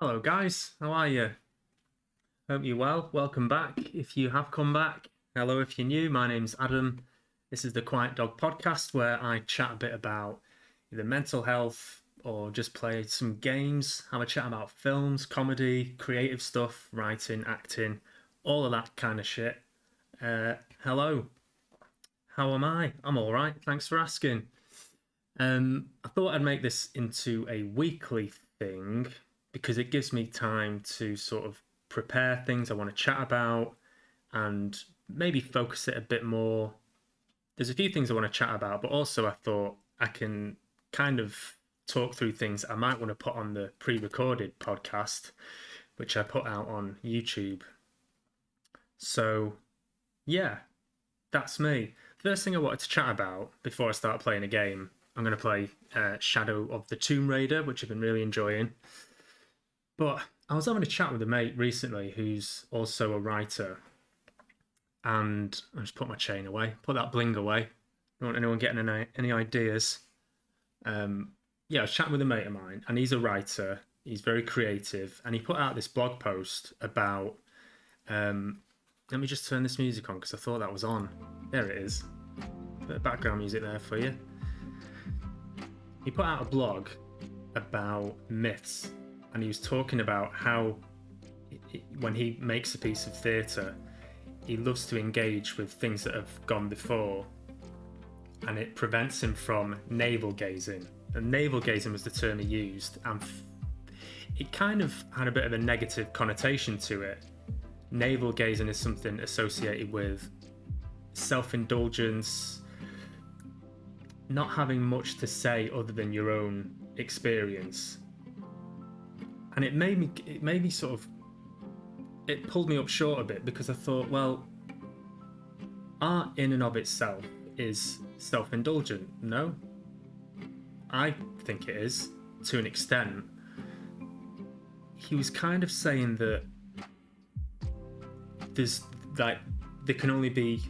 Hello, guys. How are you? Hope you're well. Welcome back if you have come back. Hello, if you're new. My name's Adam. This is the Quiet Dog podcast where I chat a bit about either mental health or just play some games, have a chat about films, comedy, creative stuff, writing, acting, all of that kind of shit. Hello. How am I? I'm all right. Thanks for asking. I thought I'd make this into a weekly thing because it gives me time to sort of prepare things I want to chat about and maybe focus it a bit more. There's a few things I want to chat about, but also I thought I can kind of talk through things I might want to put on the pre recorded podcast, which I put out on YouTube. So, yeah, that's me. First thing I wanted to chat about before I start playing a game, I'm going to play Shadow of the Tomb Raider, which I've been really enjoying. But I was having a chat with a mate recently who's also a writer, and I just put my chain away, put that bling away. Don't want anyone getting any ideas. Yeah, I was chatting with a mate of mine, and he's a writer. He's very creative, and he put out this blog post about. Let me just turn this music on because I thought that was on. There it is. Bit of background music there for you. He put out a blog about myths, and he was talking about how when he makes a piece of theatre, he loves to engage with things that have gone before, and it prevents him from navel gazing. And navel gazing was the term he used, and it kind of had a bit of a negative connotation to it. Navel gazing is something associated with self-indulgence, not having much to say other than your own experience. And it made me sort of, it pulled me up short a bit because I thought, well, art in and of itself is self-indulgent. No, I think it is to an extent. He was kind of saying that there can only be,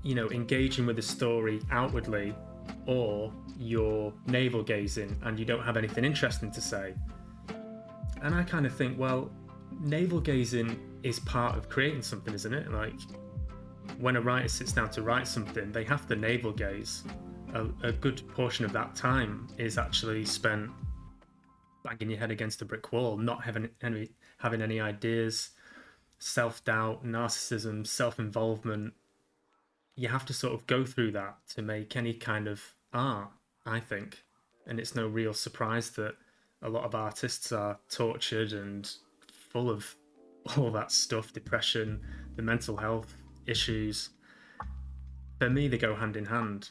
engaging with a story outwardly, or you're navel gazing and you don't have anything interesting to say. And I kind of think, well, navel gazing is part of creating something, isn't it? Like, when a writer sits down to write something, they have to navel gaze. A good portion of that time is actually spent banging your head against a brick wall, not having any ideas, self-doubt, narcissism, self-involvement. You have to sort of go through that to make any kind of art, I think. And it's no real surprise that a lot of artists are tortured and full of all that stuff, depression, the mental health issues. For me, they go hand in hand.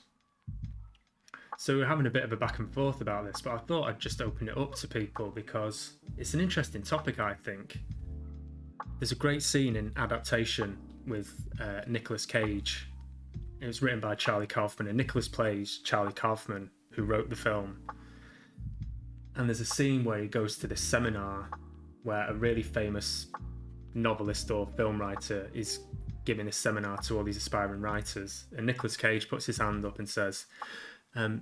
So we're having a bit of a back and forth about this, but I thought I'd just open it up to people because it's an interesting topic, I think. There's a great scene in Adaptation with Nicolas Cage. It was written by Charlie Kaufman, and Nicolas plays Charlie Kaufman, who wrote the film. And there's a scene where he goes to this seminar where a really famous novelist or film writer is giving a seminar to all these aspiring writers. And Nicolas Cage puts his hand up and says,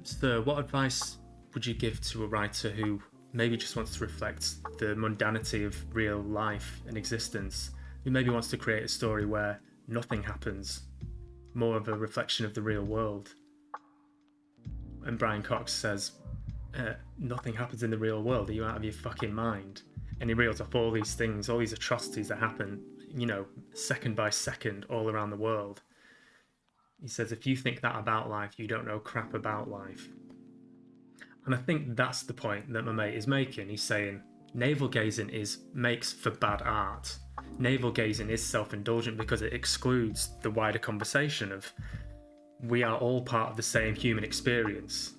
Sir, what advice would you give to a writer who maybe just wants to reflect the mundanity of real life and existence, who maybe wants to create a story where nothing happens, more of a reflection of the real world? And Brian Cox says, nothing happens in the real world. Are you out of your fucking mind? And he reels off all these things, all these atrocities that happen, second by second all around the world. He says, if you think that about life, you don't know crap about life. And I think that's the point that my mate is making. He's saying navel gazing makes for bad art. Navel gazing is self-indulgent because it excludes the wider conversation of we are all part of the same human experience.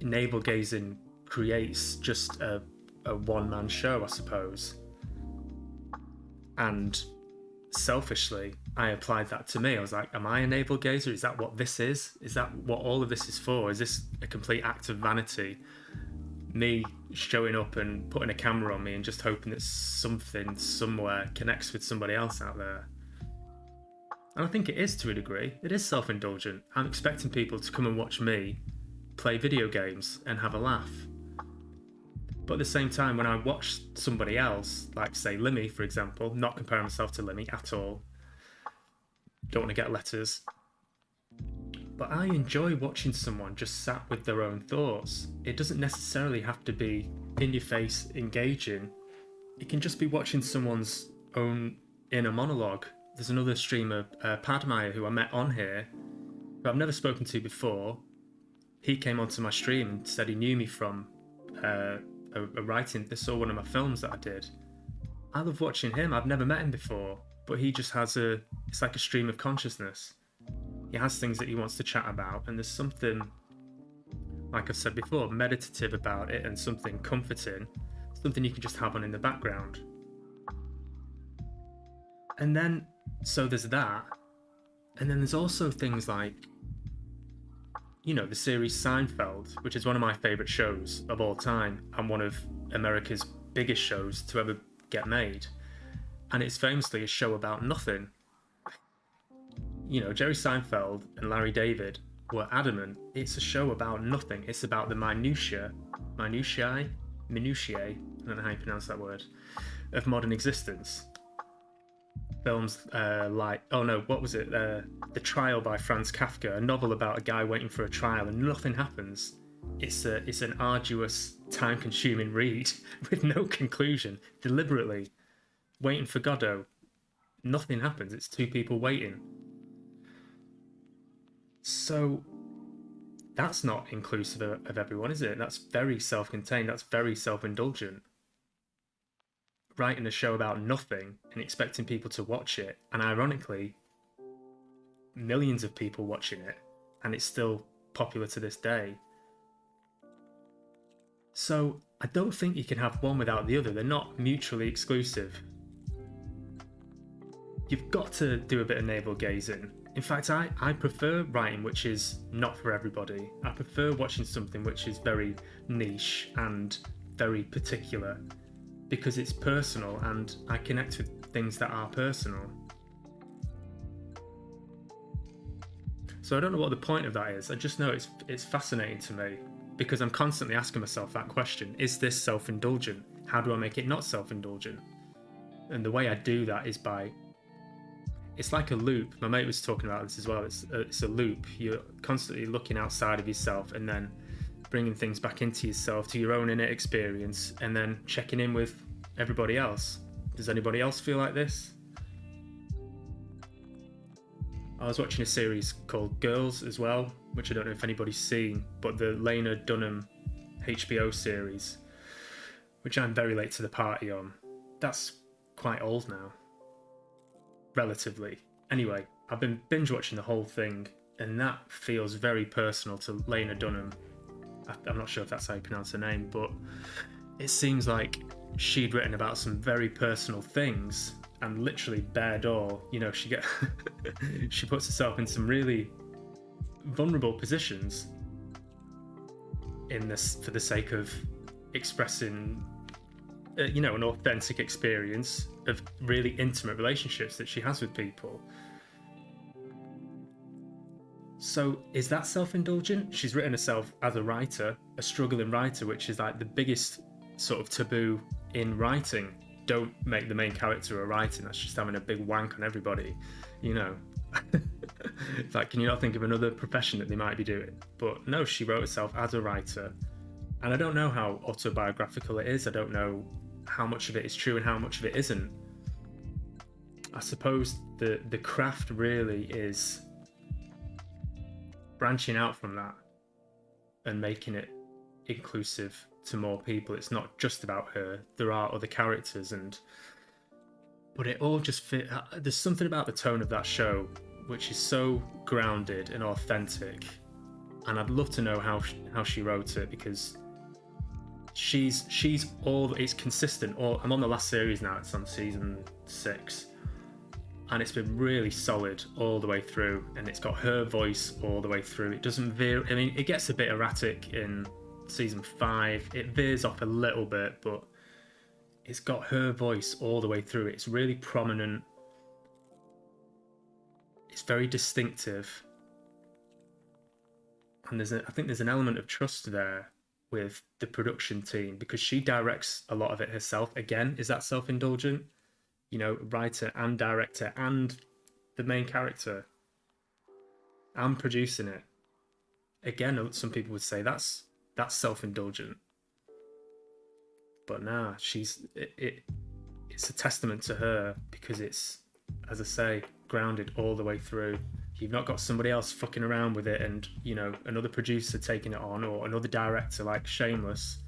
Navel gazing creates just a one-man show, I suppose. And selfishly, I applied that to me. I was like, am I a navel gazer? Is that what this is? Is that what all of this is for? Is this a complete act of vanity? Me showing up and putting a camera on me and just hoping that something somewhere connects with somebody else out there. And I think it is to a degree. It is self-indulgent. I'm expecting people to come and watch me play video games and have a laugh. But at the same time, when I watch somebody else, like say Limmy, for example, not comparing myself to Limmy at all, don't want to get letters, but I enjoy watching someone just sat with their own thoughts. It doesn't necessarily have to be in your face, engaging. It can just be watching someone's own inner monologue. There's another streamer, Padmire, who I met on here, who I've never spoken to before. He came onto my stream and said he knew me from a writing. They saw one of my films that I did. I love watching him. I've never met him before, but he just has it's like a stream of consciousness. He has things that he wants to chat about, and there's something, like I've said before, meditative about it, and something comforting, something you can just have on in the background. And then, so there's that, and then there's also things like, you know, the series Seinfeld, which is one of my favourite shows of all time, and one of America's biggest shows to ever get made. And it's famously a show about nothing. You know, Jerry Seinfeld and Larry David were adamant it's a show about nothing. It's about the minutiae, I don't know how you pronounce that word, of modern existence. Films like, what was it? The Trial by Franz Kafka, a novel about a guy waiting for a trial and nothing happens. It's an arduous, time-consuming read with no conclusion, deliberately waiting for Godot. Nothing happens. It's two people waiting. So that's not inclusive of everyone, is it? That's very self-contained. That's very self-indulgent. Writing a show about nothing and expecting people to watch it, and ironically, millions of people watching it, and it's still popular to this day. So I don't think you can have one without the other. They're not mutually exclusive. You've got to do a bit of navel gazing. In fact, I prefer writing which is not for everybody. I prefer watching something which is very niche and very particular, because it's personal and I connect with things that are personal. So I don't know what the point of that is. I just know it's fascinating to me, because I'm constantly asking myself that question. Is this self-indulgent? How do I make it not self-indulgent? And the way I do that is by, it's like a loop. My mate was talking about this as well. It's a loop. You're constantly looking outside of yourself and then bringing things back into yourself, to your own inner experience, and then checking in with everybody else. Does anybody else feel like this? I was watching a series called Girls as well, which I don't know if anybody's seen, but the Lena Dunham HBO series, which I'm very late to the party on. That's quite old now, relatively. Anyway, I've been binge watching the whole thing, and that feels very personal to Lena Dunham. I'm not sure if that's how you pronounce her name, but it seems like she'd written about some very personal things, and literally bared all. You know, she puts herself in some really vulnerable positions in this for the sake of expressing, an authentic experience of really intimate relationships that she has with people. So is that self-indulgent? She's written herself as a writer, a struggling writer, which is like the biggest sort of taboo in writing. Don't make the main character a writer. That's just having a big wank on everybody, you know. It's like, can you not think of another profession that they might be doing? But no, she wrote herself as a writer. And I don't know how autobiographical it is. I don't know how much of it is true and how much of it isn't. I suppose the craft really is branching out from that and making it inclusive to more people. It's not just about her. There are other characters, but it all just fit. There's something about the tone of that show which is so grounded and authentic, and I'd love to know how she wrote it, because she's it's consistent. I'm on the last series now. It's on season 6, and it's been really solid all the way through, and it's got her voice all the way through. It doesn't veer. I mean, it gets a bit erratic in season 5. It veers off a little bit, but it's got her voice all the way through. It's really prominent. It's very distinctive, and I think there's an element of trust there, with the production team because she directs a lot of it herself. Again, is that self-indulgent? You know, writer and director and the main character and producing it. Again, some people would say that's self-indulgent. But nah, it's a testament to her because it's, as I say, grounded all the way through. You've not got somebody else fucking around with it and, you know, another producer taking it on or another director like Shameless.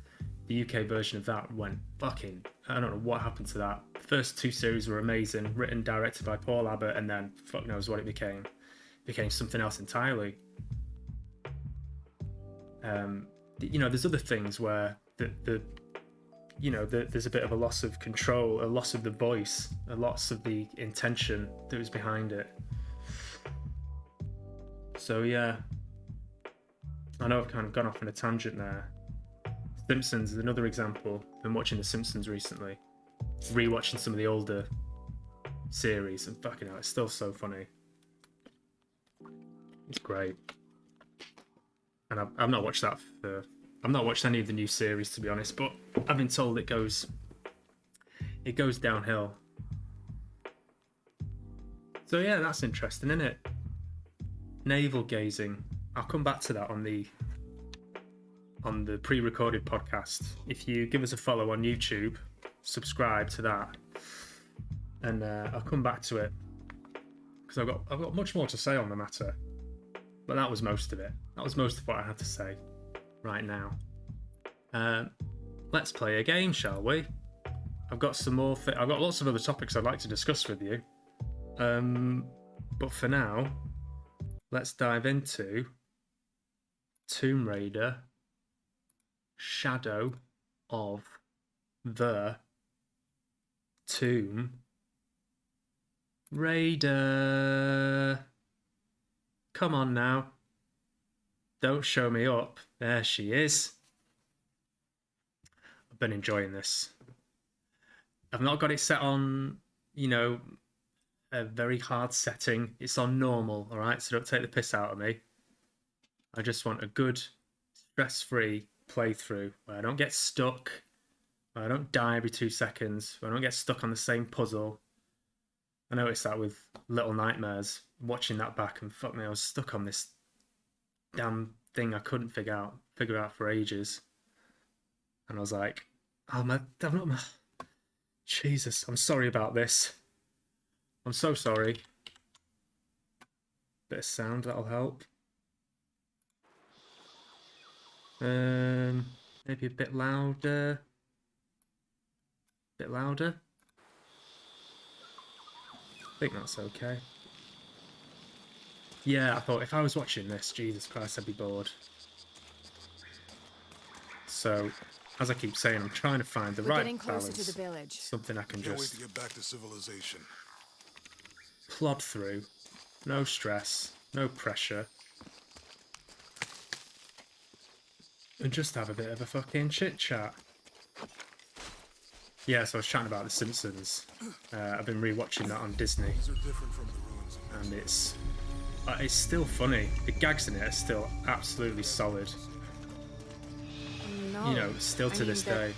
The UK version of that went fucking... I don't know what happened to that. The first 2 series were amazing, written, directed by Paul Abbott, and then fuck knows what it became. It became something else entirely. You know, there's other things where there's a bit of a loss of control, a loss of the voice, a loss of the intention that was behind it. So yeah, I know I've kind of gone off on a tangent there. Simpsons is another example. I've been watching The Simpsons recently, rewatching some of the older series, and fucking hell, it's still so funny. It's great. And I've not watched that I've not watched any of the new series, to be honest, but I've been told it goes downhill. So yeah, that's interesting, isn't it? Navel gazing. I'll come back to that on the pre-recorded podcast. If you give us a follow on YouTube, subscribe to that, and I'll come back to it because I've got much more to say on the matter. But that was most of it. That was most of what I had to say right now. Let's play a game, shall we? I've got some more. I've got lots of other topics I'd like to discuss with you. But for now, let's dive into Tomb Raider: Shadow of the Tomb Raider. Come on now. Don't show me up. There she is. I've been enjoying this. I've not got it set on, you know, a very hard setting. It's on normal, all right? So don't take the piss out of me. I just want a good, stress-free playthrough where I don't get stuck, where I don't die every 2 seconds, where I don't get stuck on the same puzzle. I noticed that with Little Nightmares, watching that back, and fuck me, I was stuck on this damn thing I couldn't figure out for ages. And I was like, oh my, Jesus, I'm sorry about this. I'm so sorry. Bit of sound, that'll help. Maybe a bit louder. Bit louder. I think that's okay. Yeah, I thought if I was watching this, Jesus Christ, I'd be bored. So, as I keep saying, I'm trying to find the right balance. To the village. Something I can Can't wait just to get back to civilization. plod through. No stress, no pressure. And just have a bit of a fucking chit chat. Yeah, so I was chatting about The Simpsons. I've been rewatching that on Disney. These are different from the ruins. And it's still funny. The gags in it are still absolutely solid. No, You know, still to this day. I think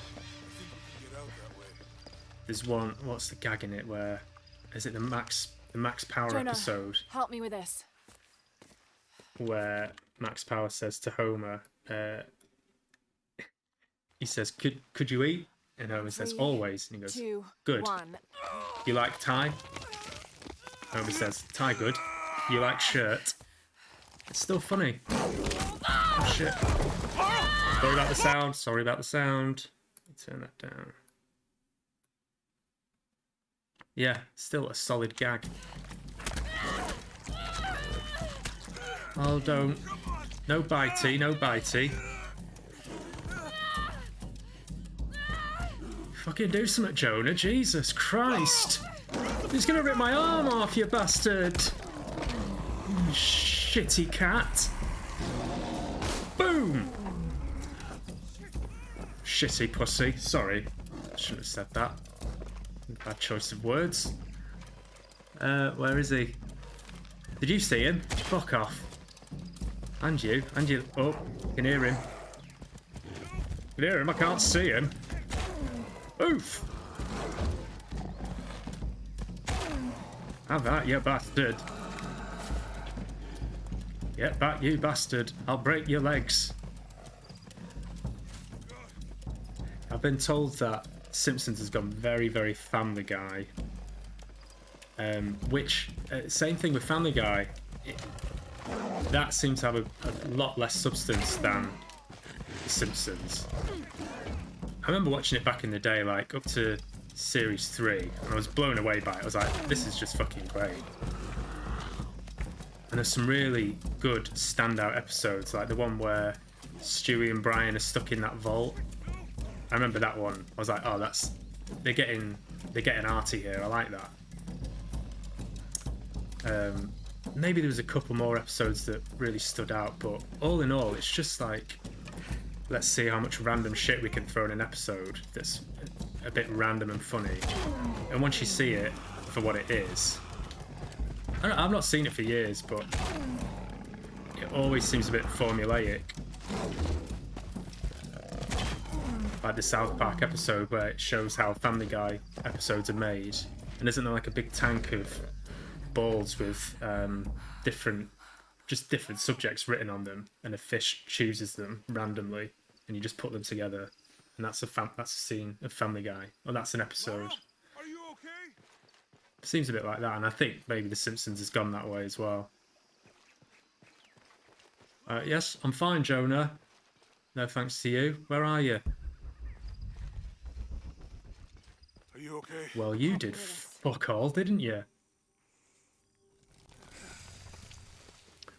we can get out that way. There's one. What's the gag in it? Where is it? The Max Power Jonah, episode help me with this. where Max Power says to Homer, he says, "Could you eat?" And Homer says, 3, "Always." And he goes, 2, "Good. 1. You like tie?" Homer says, "Tie good. You like shirt?" It's still funny. Oh shit. Sorry about the sound. Sorry about the sound. Let me turn that down. Yeah, still a solid gag. Oh, don't. No bitey, no bitey. Fucking do something, Jonah. Jesus Christ. He's gonna rip my arm off, you bastard. You shitty cat. Boom. Shitty pussy. Sorry. Shouldn't have said that. Bad choice of words. Where is he? Did you see him? Fuck off. And you. Oh, you can hear him. can hear him, I can't see him. Oof! Have that, you bastard. Get back, you bastard. I'll break your legs. I've been told that Simpsons has gone very, very Family Guy. Which, same thing with Family Guy. That seems to have a lot less substance than The Simpsons. I remember watching it back in the day, like up to series 3, and I was blown away by it. I was like, this is just fucking great. And there's some really good standout episodes, like the one where Stewie and Brian are stuck in that vault. I remember that one. I was like, oh, they're getting arty here. I like that. Maybe there was a couple more episodes that really stood out, but all in all, it's just like, let's see how much random shit we can throw in an episode that's a bit random and funny. And once you see it for what it is, I've not seen it for years, but it always seems a bit formulaic. Like the South Park episode where it shows how Family Guy episodes are made, and isn't there like a big tank of balls with different subjects written on them, and a fish chooses them randomly, and you just put them together, and that's a scene of Family Guy, or that's an episode. Are you okay? Seems a bit like that, and I think maybe The Simpsons has gone that way as well. Yes, I'm fine, Jonah. No thanks to you. Where are you? Are you okay? Well, you did fuck all, didn't you?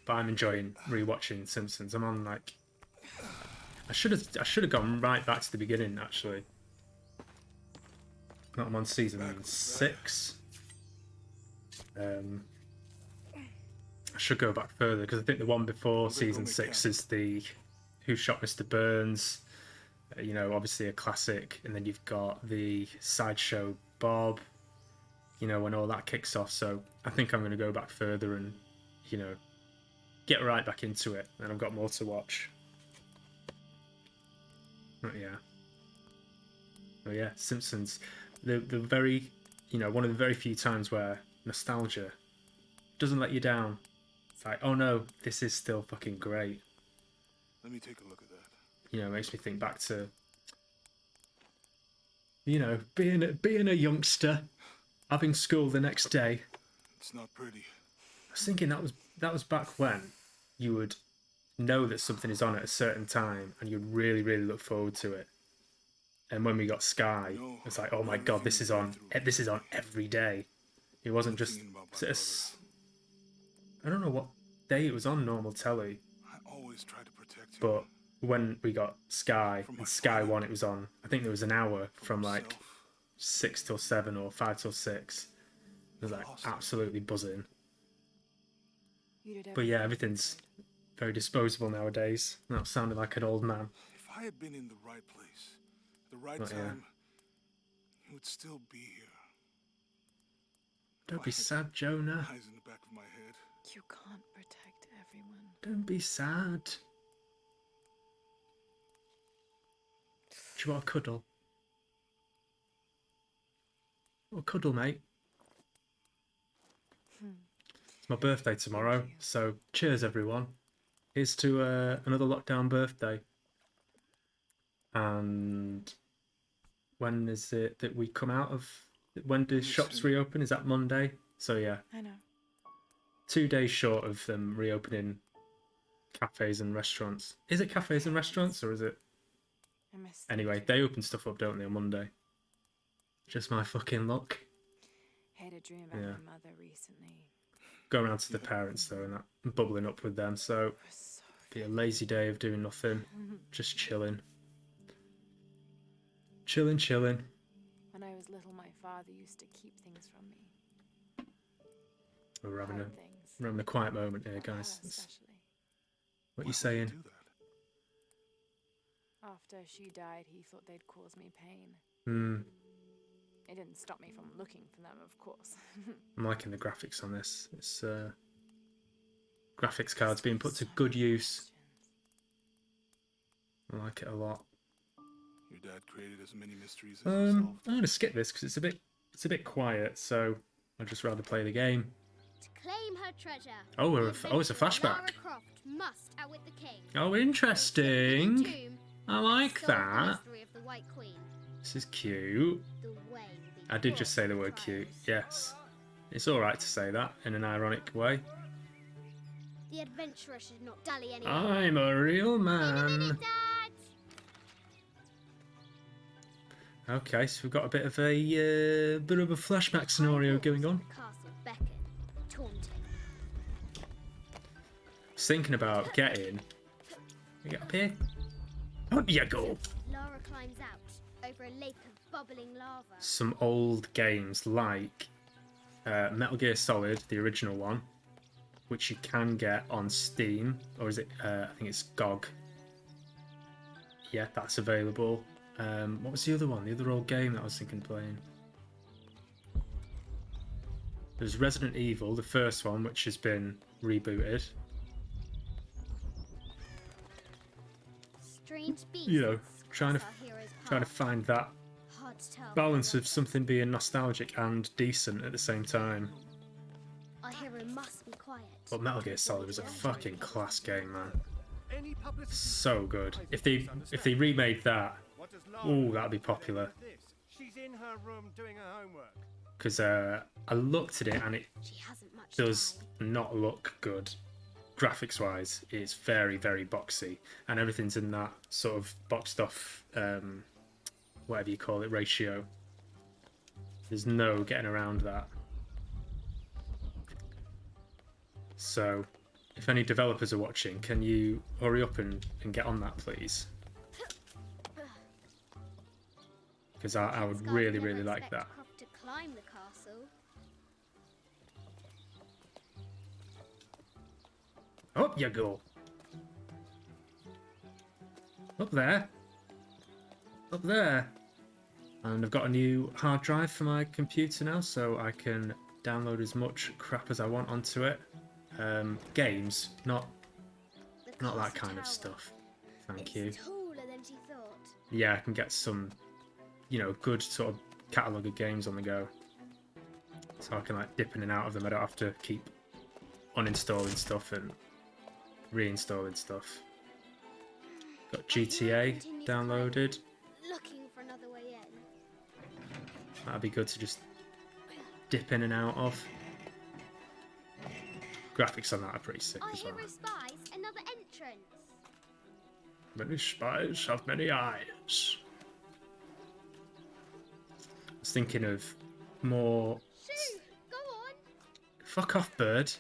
But I'm enjoying rewatching Simpsons. I'm on like, I should have gone right back to the beginning actually. I'm on season 6. I should go back further because I think the one before season 6 is the Who Shot Mr. Burns. You know, obviously a classic, and then you've got the Sideshow Bob. You know, when all that kicks off. So I think I'm going to go back further and, you know, get right back into it, and I've got more to watch. But yeah. Oh yeah, Simpsons. The very, you know, one of the very few times where nostalgia doesn't let you down. It's like, oh no, this is still fucking great. Let me take a look at that. You know, it makes me think back to, you know, being a youngster, having school the next day. It's not pretty. I was thinking that was back when you would know that something is on at a certain time, and you'd really, really look forward to it. And when we got Sky, it's like, oh my god, this is on every day. It wasn't just, I don't know what day it was on normal telly. I always try to protect you. But when we got Sky, and Sky 1, it was on, I think there was an hour from like 6 till 7 or 5 till 6. It was like absolutely buzzing. But yeah, everything's very disposable nowadays. Not sounding like an old man. If I had been in the right place, at the right time, you would still be here. Don't be sad, Jonah. Eyes in the back of my head. You can't protect everyone. Don't be sad. Do you want a cuddle? Oh, cuddle, mate. It's my birthday tomorrow, so cheers, everyone. Here's to another lockdown birthday. And when is it that we come out of? When do shops reopen? Is that Monday? So yeah. I know. 2 days short of them reopening cafes and restaurants. Is it cafes and restaurants, or is it? I missed Anyway, they open stuff up, don't they, on Monday? Just my fucking luck. Had a dream about my mother recently. Go around to the parents though, and that, bubbling up with them. So be a lazy day of doing nothing, just chilling. Chilling. When I was little, my father used to keep things from me. We're having Things. we're having a quiet moment here, guys. Especially. What you saying? Do that. After she died, he thought they'd cause me pain. It didn't stop me from looking for them, of course. I'm liking the graphics on this. It's graphics cards being put to good use. I like it a lot. Your dad created as many mysteries as you I'm solved. gonna skip this because it's a bit quiet, so I'd just rather play the game. To claim her treasure. Oh, the it's a adventurer flashback. Lara Croft must outwit the king. Oh, The interesting. tomb I like solve the that. mystery of the White Queen. This is cute. The way will be I did just fraught say the with word cute. trials. Yes. It's alright to say that in an ironic way. The adventurer should not dally any I'm a real In a man. minute, Dad! Okay, so we've got a bit of a flashback scenario going on. Castle beckon, taunting. I was thinking about getting. You get up here. Up you go. Lara climbs out over a lake of bubbling lava. Some old games like Metal Gear Solid, the original one, which you can get on Steam, or is it? I think it's GOG. Yeah, that's available. What was the other one? The other old game that I was thinking of playing. There's Resident Evil, the first one, which has been rebooted. Strange beasts. You know, trying to cross our hero's trying to path. find that Hard to tell. balance of something being nostalgic and decent at the same time. Our hero must be quiet. But Metal Gear Solid was a fucking class game, man. So good. If they remade that, ooh, that'd be popular. She's in her room doing her homework. Because I looked at it and it She hasn't much does time. not look good. Graphics wise, it's very, very boxy, and everything's in that sort of boxed off, whatever you call it, ratio. There's no getting around that. So, if any developers are watching, can you hurry up and get on that, please? Because I would Asgard really, never really like expect that. Croft to climb the castle. Up you go. Up there. Up there. And I've got a new hard drive for my computer now, so I can download as much crap as I want onto it. Games, not The that castle kind of tower. stuff. Thank It's you. taller than she thought. Yeah, I can get some, good sort of catalogue of games on the go. So I can like dip in and out of them. I don't have to keep uninstalling stuff and reinstalling stuff. Got GTA downloaded. Looking for another way in. That'd be good to just dip in and out of. Graphics on that are pretty sick Our as well. hero spies another entrance. Many spies have many eyes. I was thinking of more. Shoo! Go on! Fuck off, bird.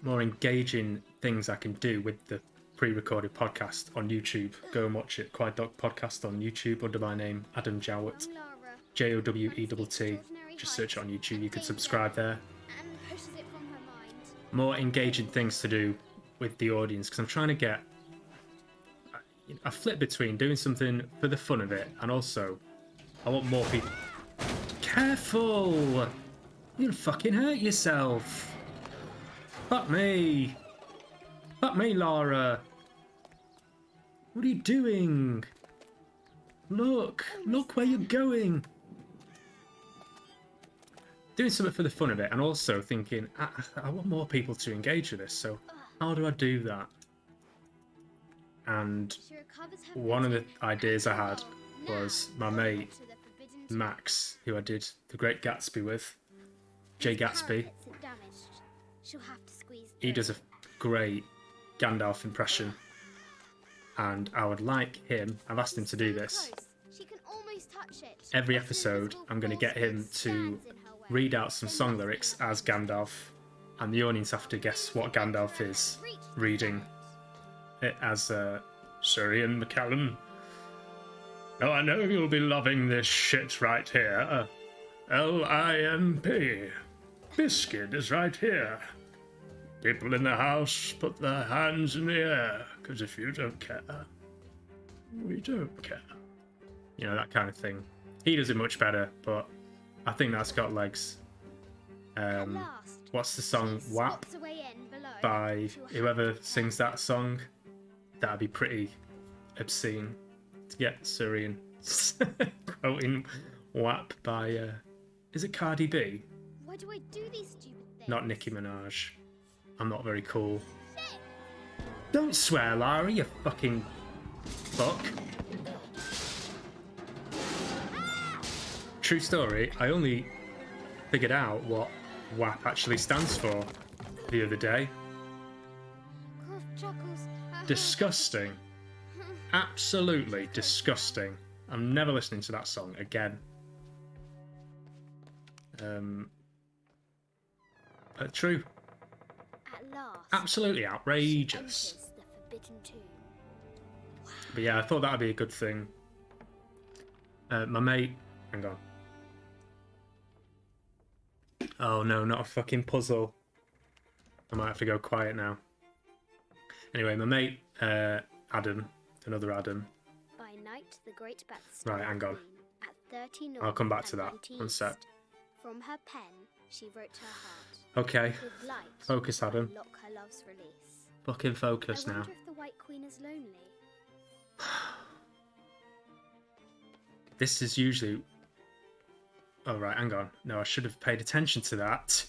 More engaging things I can do with the pre-recorded podcast on YouTube. Go and watch it. Quiet Dog Podcast on YouTube under my name, Adam Jowett. Young Lara Jowett. Just search it on YouTube. You can subscribe there. and pushes it from her mind. More engaging things to do with the audience, because I'm trying to get. I flip between doing something for the fun of it, and also I want more people. Careful! You're gonna fucking hurt yourself. Fuck me. Fuck me, Lara. What are you doing? Look where you're going. Doing something for the fun of it, and also thinking, I want more people to engage with this, so how do I do that? And She recovers her one of the footing ideas I and had now was my mate, to the forbidden tomb. Max, who I did The Great Gatsby with, Jay Gatsby. Parapets are damaged. She'll have to squeeze He through. does a great Gandalf impression, and I would like him, I've asked him to do So this, close, she can almost touch it. every But an episode invisible I'm going to force get him stands to in her way. read out some There song must be lyrics another as way. Gandalf, and the audience have to guess what Gandalf is reading it as Sir Ian McCallum. Oh, I know you'll be loving this shit right here. L-I-M-P. Biscuit is right here. People in the house, put their hands in the air, because if you don't care, we don't care. You know, that kind of thing. He does it much better, but I think that's got legs. At last, What's the song she WAP spots a way in below. by She'll have whoever to sings that song? That'd be pretty obscene. to get Syrian quoting WAP by is it Cardi B? Why do I do these stupid things? Not Nicki Minaj. I'm not very cool. Shit! Don't swear, Lara, you fucking fuck. True story, I only figured out what WAP actually stands for the other day. Cough chuckles. Disgusting. Absolutely disgusting. I'm never listening to that song again. True. At last. Absolutely outrageous. Enters the forbidden tomb. But yeah, I thought that'd be a good thing. My mate, hang on. Oh no, not a fucking puzzle. I might have to go quiet now. Anyway, my mate, Adam, another Adam. By night, the great bat Right, hang on. At 30 north I'll come back to and that. 20 One sec. east. From her pen, she wrote her heart. Okay, With light, focus, Adam. unlock her love's release. Fucking focus I now. wonder if the White Queen is lonely. This is usually... Oh, right, hang on. No, I should have paid attention to that.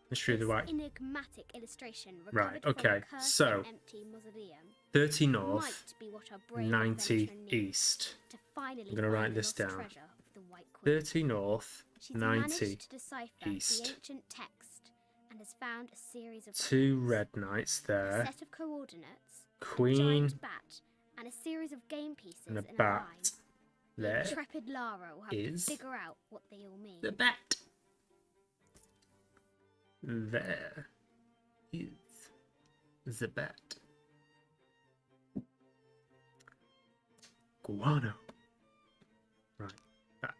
Mystery of the White... Enigmatic illustration Right, recovered okay, from a cursed so... and empty mausoleum 30 north, might be what our brave 90 adventurer needs east. to finally I'm gonna write find the this lost down. treasure of the White Queen. 30 north, She's 90 managed to decipher east. the ancient text and has found a series of 2 clues, red knights a there. set of coordinates, a Queen giant bat, and a series of game pieces and a in a line. bat. There Intrepid Lara will have is to figure out what they all mean. the bat. There is the bat. Guano. Right, bat.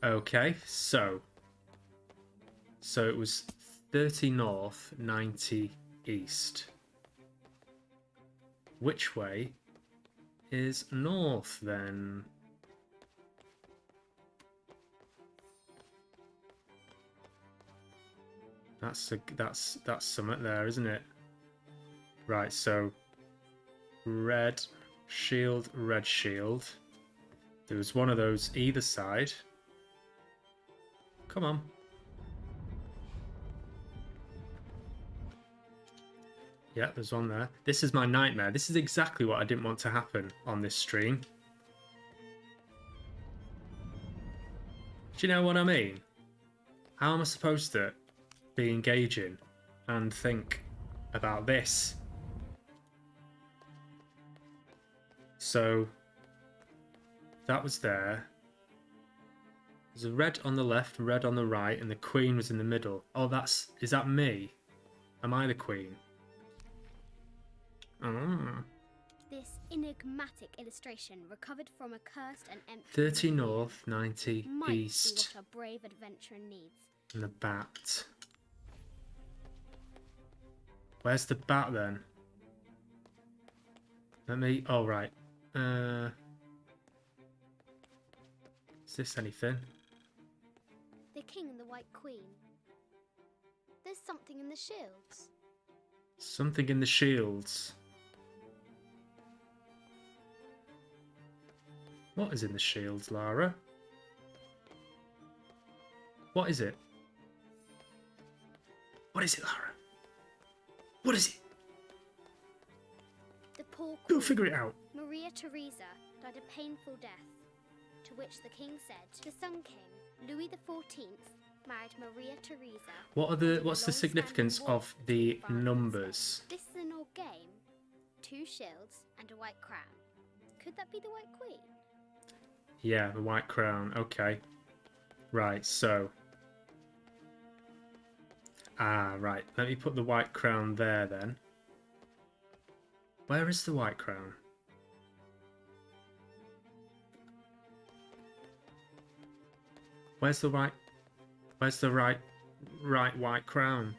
Okay, so it was 30 north, 90 east. Which way is north then? That's something there, isn't it? Right, so red shield, red shield. There was one of those either side. Come on. Yeah, there's one there. This is my nightmare. This is exactly what I didn't want to happen on this stream. Do you know what I mean? How am I supposed to be engaging and think about this? So that was there. There's a red on the left, red on the right, and the queen was in the middle. Oh, is that me? Am I the queen? Oh. This enigmatic illustration recovered from a cursed and empty 30 museum north, 90 might east, be what a brave adventurer needs. and the bat. Where's the bat then? Let me... Oh, right. Is this anything? The king and the White Queen. There's something in the shields. Something in the shields. What is in the shields, Lara? What is it? What is it, Lara? What is it? The poor Go queen, figure it out. Maria Theresa, died a painful death, to which the king said, the Sun King, Louis XIV, married Maria Theresa. What's the significance of the numbers? This is an old game. 2 shields and a white crown. Could that be the White Queen? Yeah, the white crown. Okay. Right, so... right. Let me put the white crown there then. Where is the white crown? Where's the right white crown?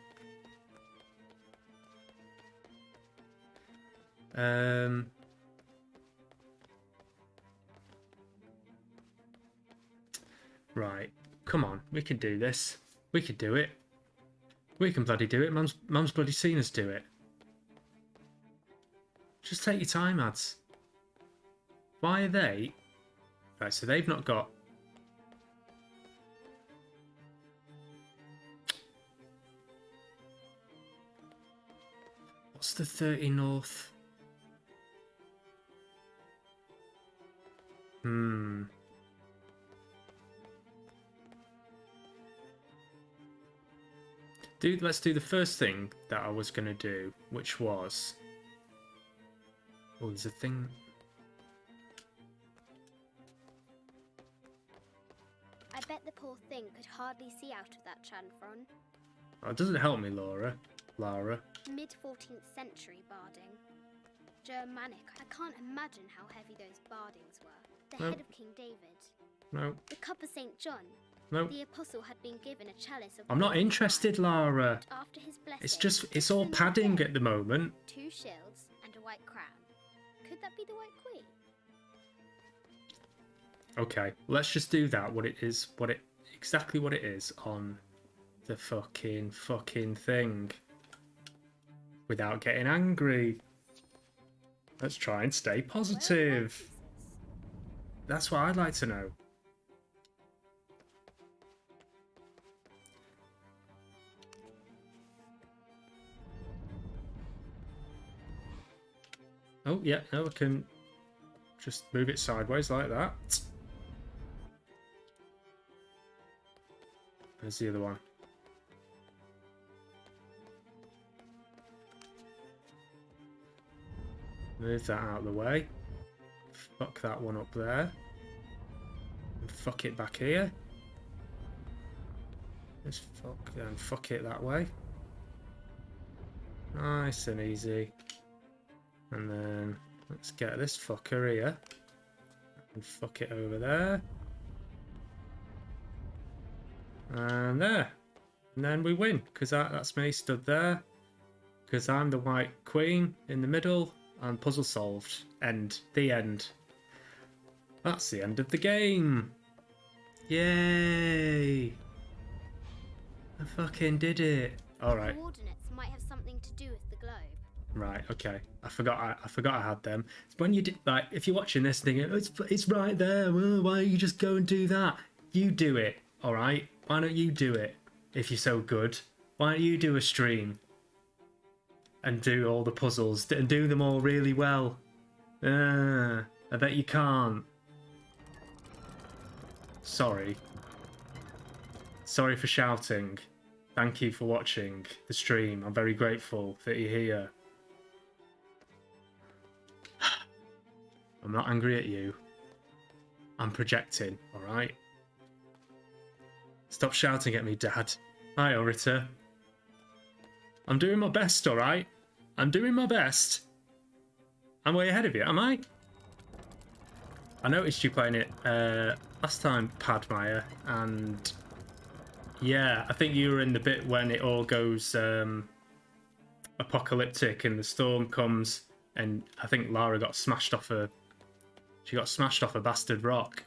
Right. Come on, we can do this. We can do it. We can bloody do it. Mum's bloody seen us do it. Just take your time, lads. Why are they... Right, so they've not got... What's the 30 north? Let's do the first thing that I was going to do, which was... Oh, there's a thing... I bet the poor thing could hardly see out of that chanfron. Oh, it doesn't help me, Lara. Mid-14th century barding. Germanic. I can't imagine how heavy those bardings were. The head of King David. No. The cup of St. John. No. The apostle had been given a chalice of... I'm not interested, Lara. After his blessing, It's all padding at the moment. 2 shields and a white crown. Could that be the White Queen? Okay, let's just do that. Exactly what it is on the fucking thing. Without getting angry. Let's try and stay positive. That's what I'd like to know. Oh, yeah, no, I can just move it sideways like that. There's the other one. Move that out of the way. Fuck that one up there. And fuck it back here. Just fuck it that way. Nice and easy. And then let's get this fucker here. And fuck it over there. And there. And then we win. Because that's me stood there. Because I'm the White Queen in the middle. And puzzle solved. End. The end. That's the end of the game. Yay! I fucking did it. Alright. The coordinates might have something to do with the globe. Right, okay. I forgot I had them. When you did, like, if you're watching this thing, it's right there. Well, why don't you just go and do that? You do it, alright? Why don't you do it if you're so good? Why don't you do a stream and do all the puzzles and do them all really well? I bet you can't. Sorry. Sorry for shouting. Thank you for watching the stream. I'm very grateful that you're here. I'm not angry at you. I'm projecting, alright? Stop shouting at me, Dad. Hi, Orator. I'm doing my best, alright? I'm doing my best. I'm way ahead of you, am I? I noticed you playing it last time, Padmire, and yeah, I think you were in the bit when it all goes apocalyptic and the storm comes, and I think Lara got smashed off a bastard rock,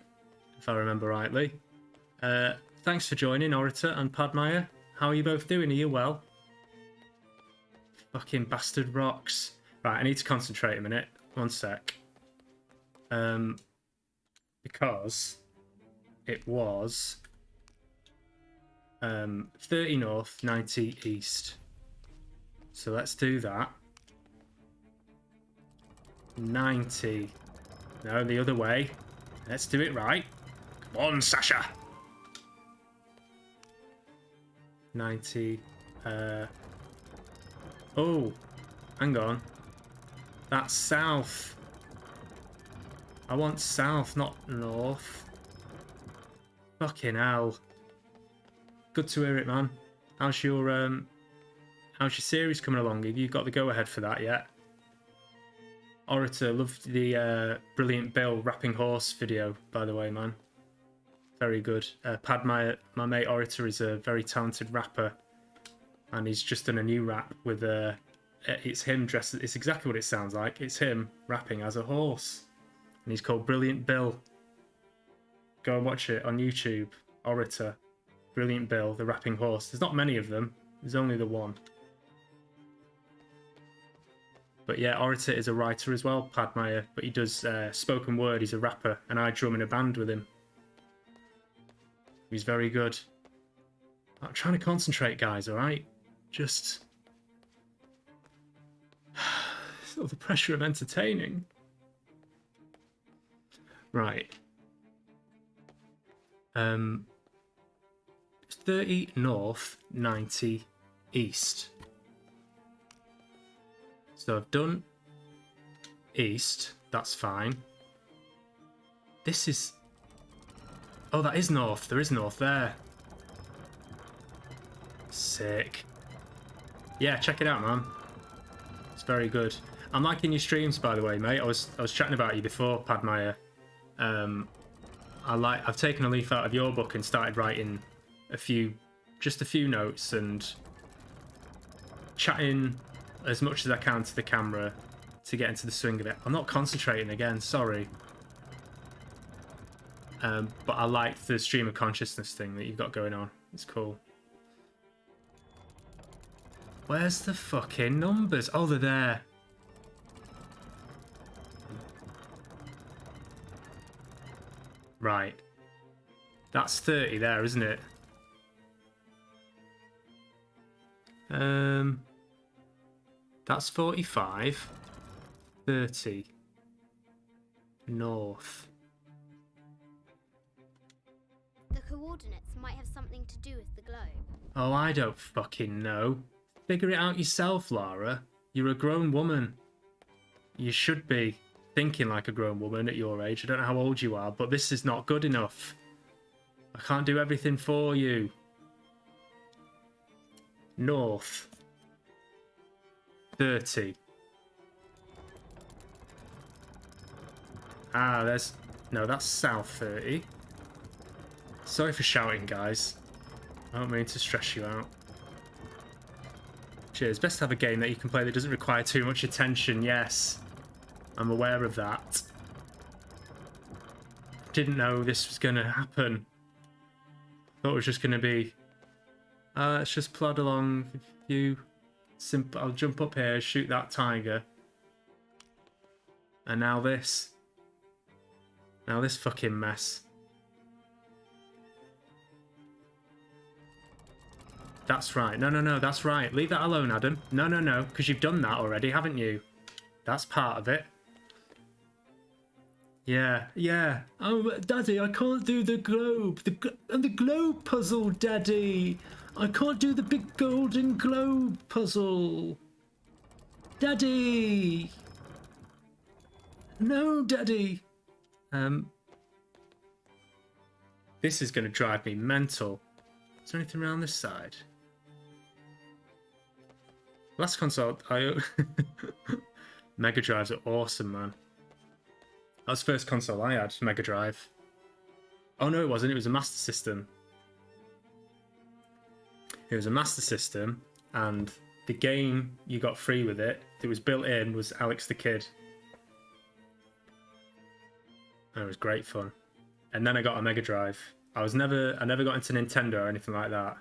if I remember rightly. Thanks for joining, Orator and Padmire. How are you both doing? Are you well? Fucking bastard rocks. Right, I need to concentrate a minute. One sec. Because it was 30 north, 90 east. So let's do that. 90. No, the other way. Let's do it right. Come on, Sasha. 90. Oh, hang on. That's south. I want south, not north. Fucking hell. Good to hear it, man. How's your series coming along? Have you got the go-ahead for that yet? Orator, loved the Brilliant Bill rapping horse video, by the way, man. Very good. Padmire, my mate Orator, is a very talented rapper, and he's just done a new rap with it's him dressed. It's exactly what it sounds like. It's him rapping as a horse, and he's called Brilliant Bill. Go and watch it on YouTube. Orator, Brilliant Bill, the rapping horse. There's not many of them, There's only the one. But yeah, Orator is a writer as well, Padmire, but he does spoken word. He's a rapper, and I drum in a band with him. He's very good. I'm trying to concentrate, guys, alright? Just... sort of the pressure of entertaining. Right. 30 north, 90 east. So I've done east, that's fine. This is... oh, that is north. There is north there. Sick. Yeah, check it out, man. It's very good. I'm liking your streams, by the way, mate. I was chatting about you before, Padmire. I've taken a leaf out of your book and started writing just a few notes and chatting as much as I can to the camera to get into the swing of it. I'm not concentrating again, sorry. But I like the stream of consciousness thing that you've got going on. It's cool. Where's the fucking numbers? Oh, they're there. Right. That's 30 there, isn't it? That's 45. 30. North. The coordinates might have something to do with the globe. Oh, I don't fucking know. Figure it out yourself, Lara. You're a grown woman. You should be thinking like a grown woman at your age. I don't know how old you are, but this is not good enough. I can't do everything for you. North. 30. Ah, there's... no, that's south 30. Sorry for shouting, guys. I don't mean to stress you out. Cheers. Best to have a game that you can play that doesn't require too much attention. Yes. I'm aware of that. Didn't know this was going to happen. Thought it was just going to be... let's just plod along a few... simple... I'll jump up here, shoot that tiger. And now this. Now this fucking mess. That's right. No, that's right. Leave that alone, Adam. No, because you've done that already, haven't you? That's part of it. Yeah. Oh, Daddy, I can't do the globe. The globe puzzle, Daddy. I can't do the big golden globe puzzle. Daddy. No, Daddy. This is going to drive me mental. Is there anything around this side? Last console, Mega Drives are awesome, man. That was the first console I had, Mega Drive. Oh no, it wasn't. It was a Master System. It was a Master System, and the game you got free with it, that was built in, was Alex the Kid. And it was great fun. And then I got a Mega Drive. I never got into Nintendo or anything like that.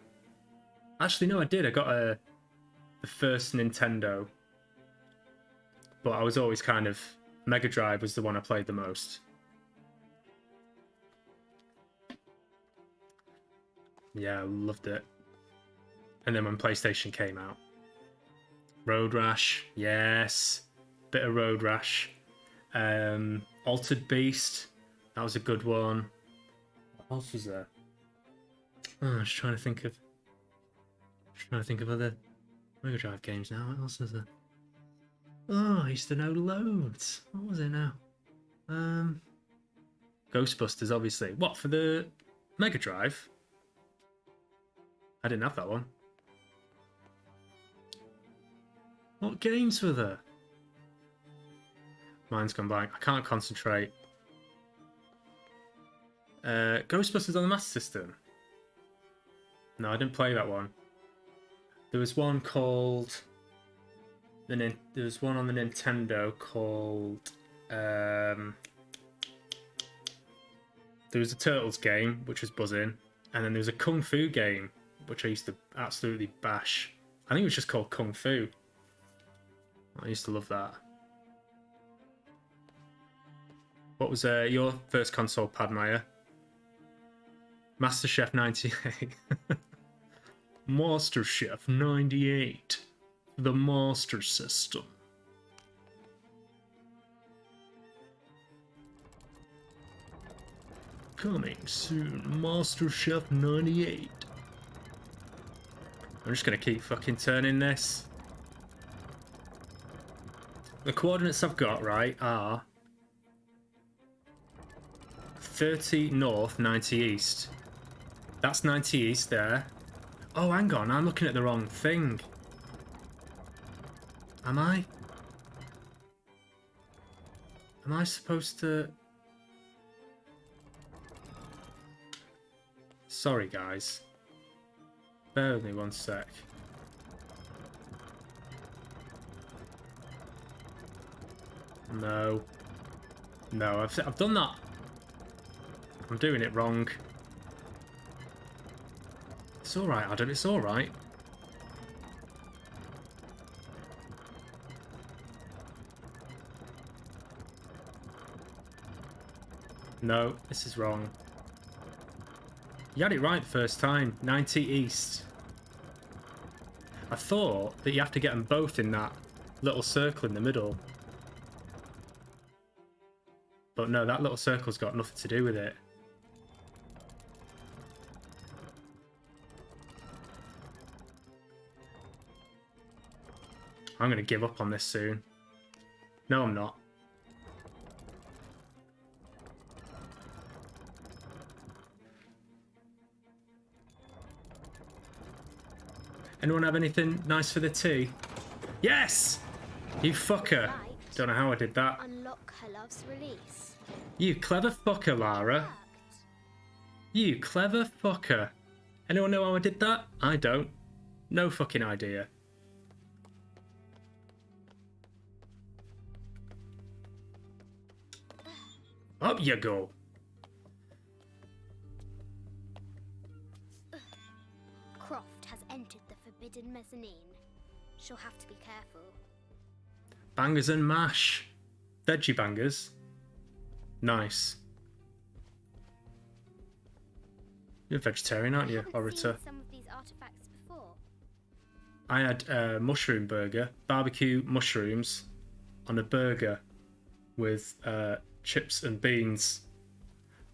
Actually, no, I did. I got the first Nintendo. But I was always kind of... Mega Drive was the one I played the most. Yeah, I loved it. And then when PlayStation came out. Road Rash, yes. Bit of Road Rash. Altered Beast, that was a good one. What else was there? Oh, I'm just trying to think of other Mega Drive games now. What else is there? Oh, I used to know loads. What was it now? Ghostbusters, obviously. What, for the Mega Drive? I didn't have that one. What games were there? Mine's gone blank. I can't concentrate. Ghostbusters on the Master System. No, I didn't play that one. There was one called... There was one on the Nintendo called... there was a Turtles game, which was buzzing. And then there was a Kung Fu game, which I used to absolutely bash. I think it was just called Kung Fu. I used to love that. What was your first console, Padmire? MasterChef 98. MasterChef 98. The Master System. Coming soon, MasterChef 98. I'm just gonna keep fucking turning this. The coordinates I've got, right, are 30 north, 90 east. That's 90 east there. Oh, hang on, I'm looking at the wrong thing. Am I? Am I supposed to... Sorry, guys. Bear with me one sec. No. No, I've done that. I'm doing it wrong. It's alright, Adam, it's alright. No, this is wrong. You had it right the first time. 90 east. I thought that you have to get them both in that little circle in the middle. But no, that little circle's got nothing to do with it. I'm going to give up on this soon. No, I'm not. Anyone have anything nice for the tea? Yes! You fucker. Don't know how I did that. Unlock her love's release. You clever fucker, Lara. You clever fucker. Anyone know how I did that? I don't. No fucking idea. Up you go. Croft has entered the forbidden mezzanine. She'll have to be careful. Bangers and mash. Veggie bangers. Nice. You're a vegetarian, aren't you, Orator? Seen some of these artifacts before. I had a mushroom burger, barbecue mushrooms on a burger with chips and beans.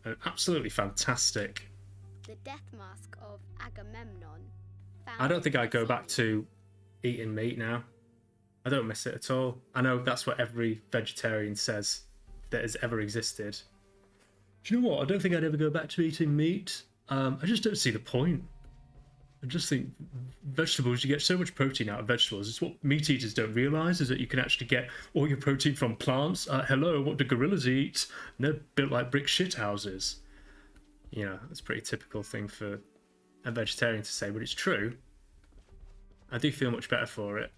And absolutely fantastic. The death mask of Agamemnon. I don't think I'd go back to eating meat now. I don't miss it at all. I know that's what every vegetarian says that has ever existed. Do you know what? I don't think I'd ever go back to eating meat. I just don't see the point. I just think vegetables, you get so much protein out of vegetables. It's what meat eaters don't realise, is that you can actually get all your protein from plants. Hello, what do gorillas eat? And they're built like brick shit houses. You know, that's a pretty typical thing for a vegetarian to say, but it's true. I do feel much better for it.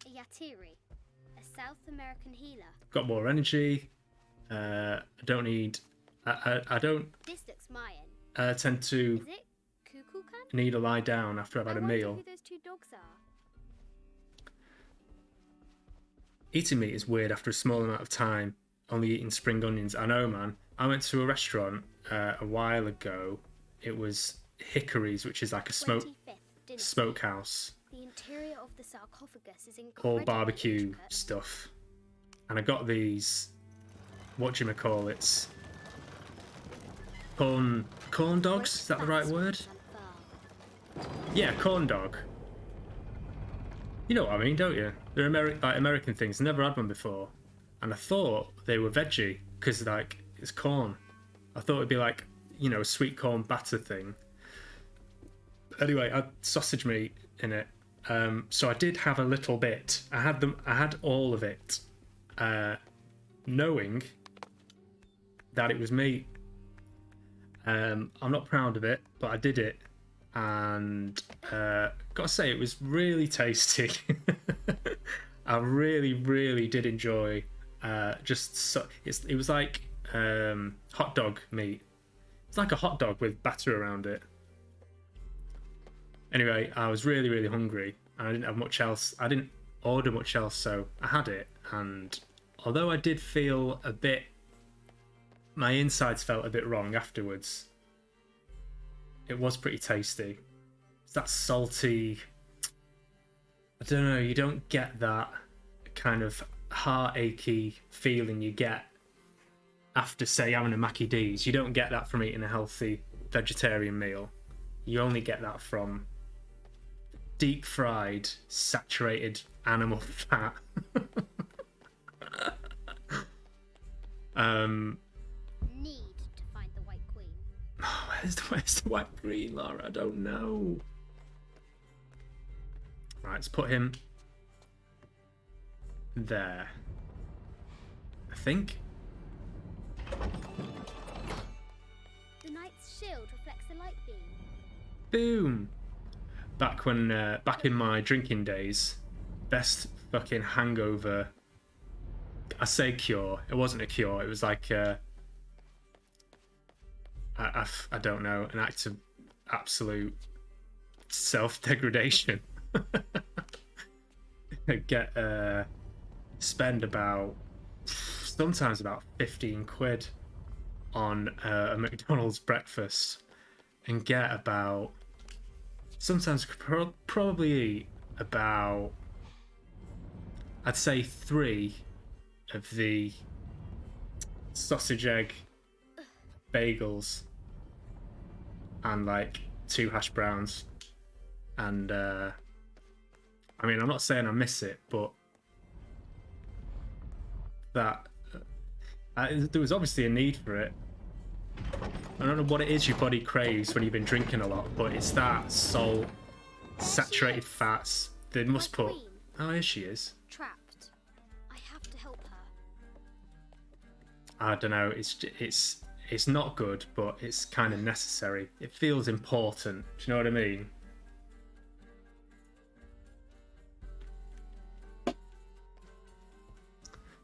Yatiri, a South American healer. Got more energy. I don't need... I don't This looks Mayan. tend to Is it Kukulkan? need to lie down after I've had a meal. Who those two dogs are. Eating meat is weird after a small amount of time, only eating spring onions. I know, man. I went to a restaurant a while ago. It was Hickory's, which is like a 25th dynasty. smokehouse. The interior of the sarcophagus is All incredibly barbecue intricate. stuff. And I got these, whatchamacallits, corn dogs, is that the right word? Yeah, corn dog. You know what I mean, don't you? They're like American things. I never had one before. And I thought they were veggie, because like, it's corn. I thought it'd be like, you know, a sweet corn batter thing. Anyway, I had sausage meat in it. So I did have a little bit. I had all of it. Knowing that it was meat. I'm not proud of it, but I did it. And gotta say, it was really tasty. I really did enjoy. It was like hot dog meat. It's like a hot dog with batter around it. Anyway, I was really, really hungry. I didn't have much else. I didn't order much else, so I had it. And although I did feel a bit... my insides felt a bit wrong afterwards, it was pretty tasty. It's that salty... I don't know, you don't get that kind of heartachy feeling you get after, say, having a Mackie D's. You don't get that from eating a healthy vegetarian meal. You only get that from deep fried, saturated animal fat. Need to find the White Queen. Oh, where's the White Queen, Laura? I don't know. Right, let's put him there. I think. The knight's shield reflects the light beam. Boom. Back when, back in my drinking days, best fucking hangover. I say cure. It wasn't a cure. It was like, I don't know, an act of absolute self-degradation. Spend about, sometimes about 15 quid on a McDonald's breakfast and get about, sometimes probably eat about, I'd say 3 of the sausage egg bagels and like 2 hash browns. And I mean, I'm not saying I miss it, but that there was obviously a need for it. I don't know what it is your body craves when you've been drinking a lot, but it's that salt, saturated fats. They must put. Oh, here she is. Trapped. I have to help her. I don't know. It's not good, but it's kind of necessary. It feels important. Do you know what I mean?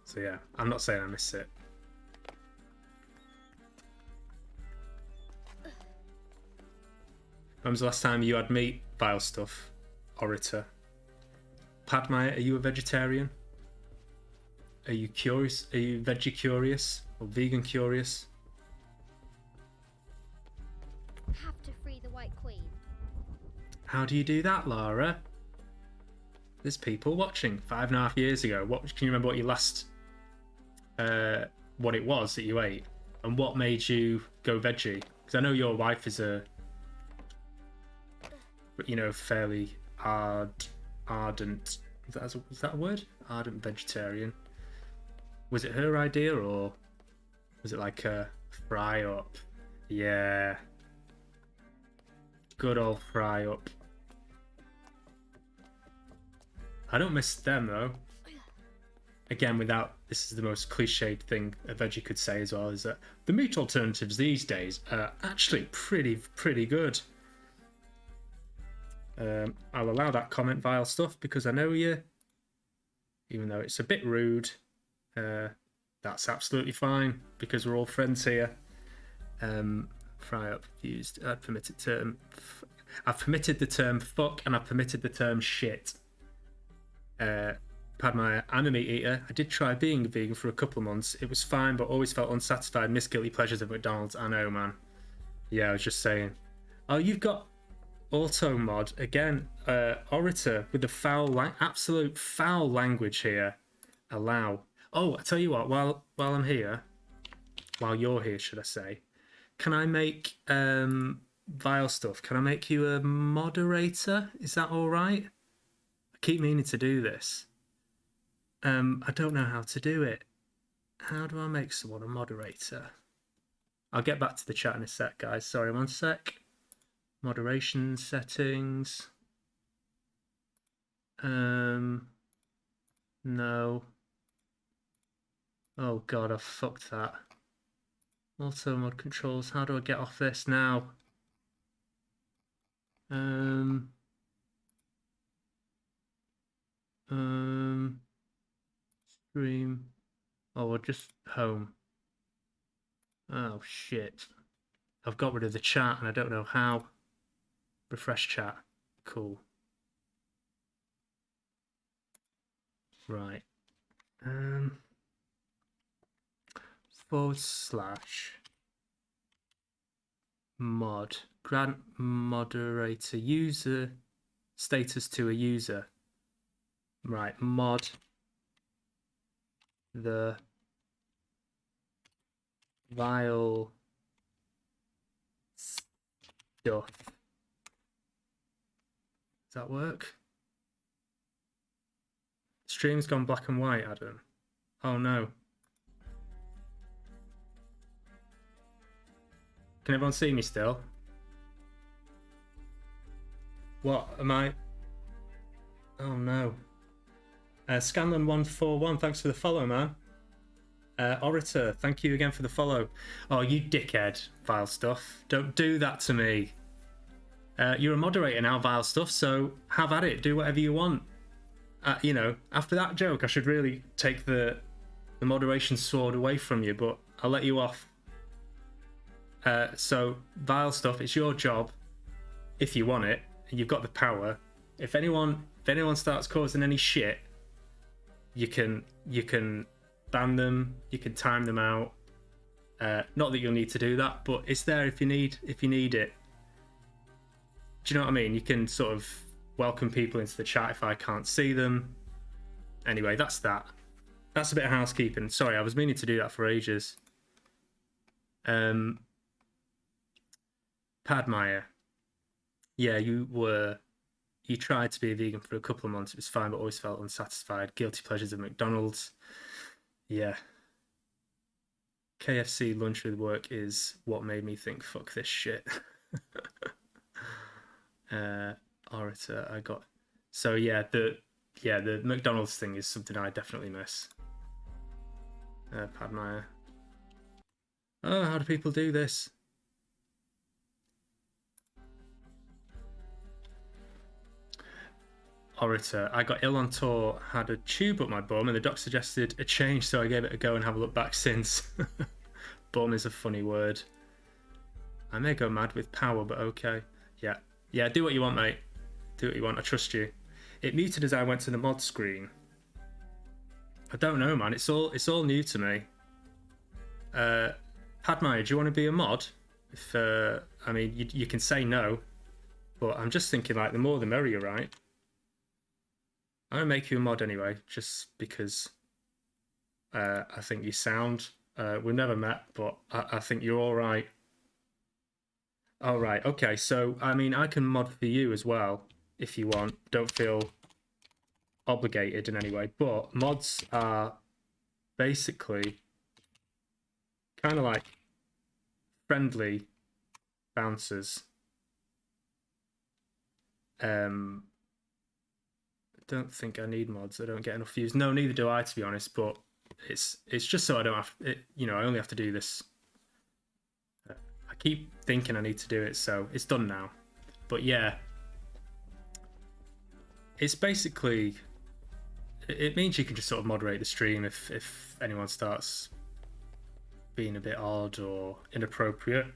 So yeah, I'm not saying I miss it. When was the last time you had meat? Vile stuff. Orator. Padme, are you a vegetarian? Are you curious? Are you veggie curious? Or vegan curious? Have to free the White Queen. How do you do that, Lara? There's people watching. 5.5 years ago. What can you remember? What your last, what it was that you ate, and what made you go veggie? Because I know your wife is a, you know, fairly ardent. Is that a word? Ardent vegetarian. Was it her idea, or was it like a fry up? Yeah. Good old fry up. I don't miss them though. Again, without, this is the most cliched thing a veggie could say as well, is that the meat alternatives these days are actually pretty good. I'll allow that comment, vile stuff, because I know you. Even though it's a bit rude, that's absolutely fine because we're all friends here. Fry up used. I've permitted the term fuck, and I've permitted the term shit. Padme, I'm a meat eater. I did try being vegan for a couple of months. It was fine, but always felt unsatisfied. Missed guilty pleasures of McDonald's. I know, man. Yeah, I was just saying. Oh, you've got auto mod again. Orator with the absolute foul language here. Allow. Oh, I tell you what. While I'm here, while you're here, should I say? Can I make vile stuff? Can I make you a moderator? Is that all right? I keep meaning to do this. I don't know how to do it. How do I make someone a moderator? I'll get back to the chat in a sec, guys. Sorry, 1 sec. Moderation settings. No. Oh god, I've fucked that. Auto mod controls. How do I get off this now? Stream. Oh, just home. Oh shit. I've got rid of the chat and I don't know how. Refresh chat. Cool. Right. / mod. Grant moderator user status to a user. Right. Mod the vile stuff. Does that work? Stream's gone black and white, Adam. Oh no. Can everyone see me still? What am I? Oh no. Scanlan141, thanks for the follow, man. Orator, thank you again for the follow. Oh, you dickhead, vile stuff. Don't do that to me. You're a moderator now, vile stuff, so have at it. Do whatever you want. You know, after that joke, I should really take the moderation sword away from you, but I'll let you off. So, vile stuff, it's your job, if you want it, and you've got the power. If anyone starts causing any shit, you can ban them, you can time them out. Not that you'll need to do that, but it's there if you need it. Do you know what I mean? You can sort of welcome people into the chat if I can't see them. Anyway, that's that. That's a bit of housekeeping. Sorry, I was meaning to do that for ages. Padmire. Yeah, you tried to be a vegan for a couple of months. It was fine, but always felt unsatisfied. Guilty pleasures of McDonald's. Yeah. KFC lunch with work is what made me think, fuck this shit. Orator, I got. So yeah, the McDonald's thing is something I definitely miss. Padmire. Oh, how do people do this? Orator, I got ill on tour, had a tube up my bum, and the doc suggested a change, so I gave it a go and have a look back since. Bum is a funny word. I may go mad with power, but okay. Yeah, do what you want, mate. Do what you want, I trust you. It muted as I went to the mod screen. I don't know, man, it's all new to me. Padmire, do you want to be a mod? If I mean, you can say no, but I'm just thinking, like, the more the merrier, right? I'm gonna make you a mod anyway, just because I think you sound. We've never met, but I think you're all right. All right, okay. So I mean, I can mod for you as well if you want. Don't feel obligated in any way. But mods are basically kind of like friendly bouncers. Don't think I need mods. I don't get enough views. No, neither do I, to be honest. But it's just so I don't have it. You know, I only have to do this. I keep thinking I need to do it, so it's done now. But yeah, it's basically. It means you can just sort of moderate the stream if anyone starts being a bit odd or inappropriate.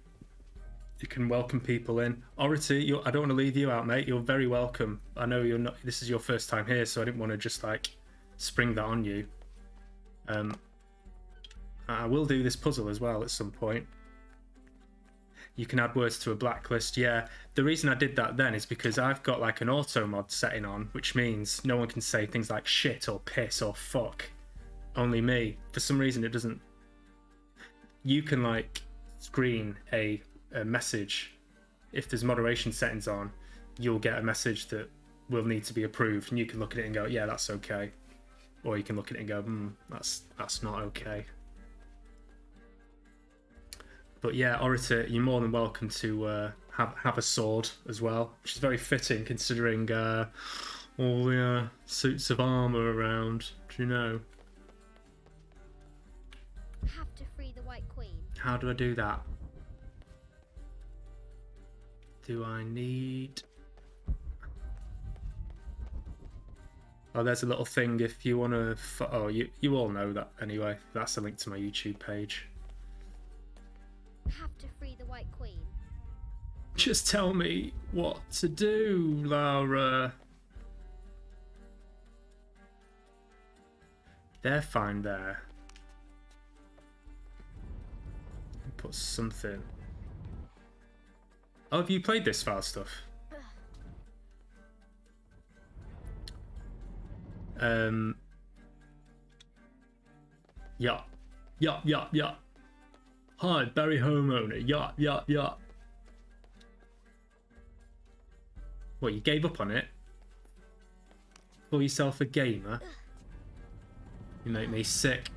You can welcome people in. Orator, I don't want to leave you out, mate. You're very welcome. I know you're not. This is your first time here, so I didn't want to just like spring that on you. I will do this puzzle as well at some point. You can add words to a blacklist. Yeah, the reason I did that then is because I've got like an auto mod setting on, which means no one can say things like shit or piss or fuck. Only me. For some reason, it doesn't. You can like screen a message. If there's moderation settings on, you'll get a message that will need to be approved, and you can look at it and go, yeah, that's okay. Or you can look at it and go, that's not okay. But yeah, Orator, you're more than welcome to have a sword as well, which is very fitting considering all the suits of armor around. Do you know? Have to free the White Queen. How do I do that? Do I need... Oh, there's a little thing if you want to... Oh, you all know that anyway. That's a link to my YouTube page. Have to free the White Queen. Just tell me what to do, Laura. They're fine there. Put something. Oh, have you played this file stuff? Yeah. Hi, Barry homeowner. Yeah. What, you gave up on it? Call yourself a gamer? You make me sick.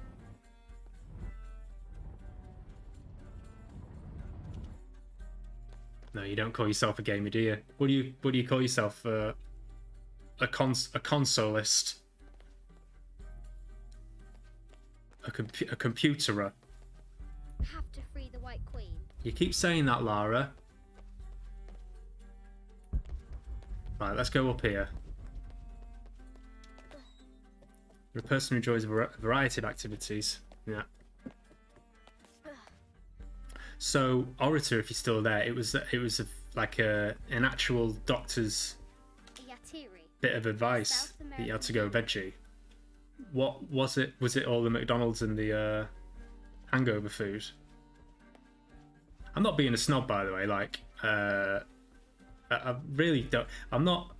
No, you don't call yourself a gamer, do you? What do you call yourself? A consolist? A computerer? Have to free the White Queen. You keep saying that, Lara. Right, let's go up here. You're a person who enjoys a variety of activities. Yeah. So, Orator, if you're still there, it was like an actual doctor's bit of advice that you had to go veggie. What was it? Was it all the McDonald's and the hangover food? I'm not being a snob, by the way. Like, I really don't. I'm not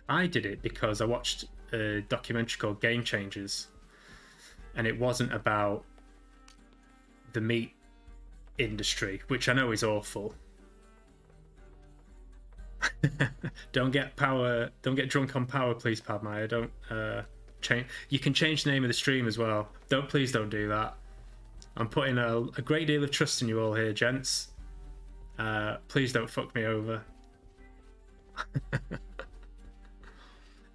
I did it because I watched a documentary called Game Changers, and it wasn't about the meat industry, which I know is awful. Don't get drunk on power, please, Padmire. Don't change. You can change the name of the stream as well. Please don't do that. I'm putting a great deal of trust in you all here, gents. Please don't fuck me over.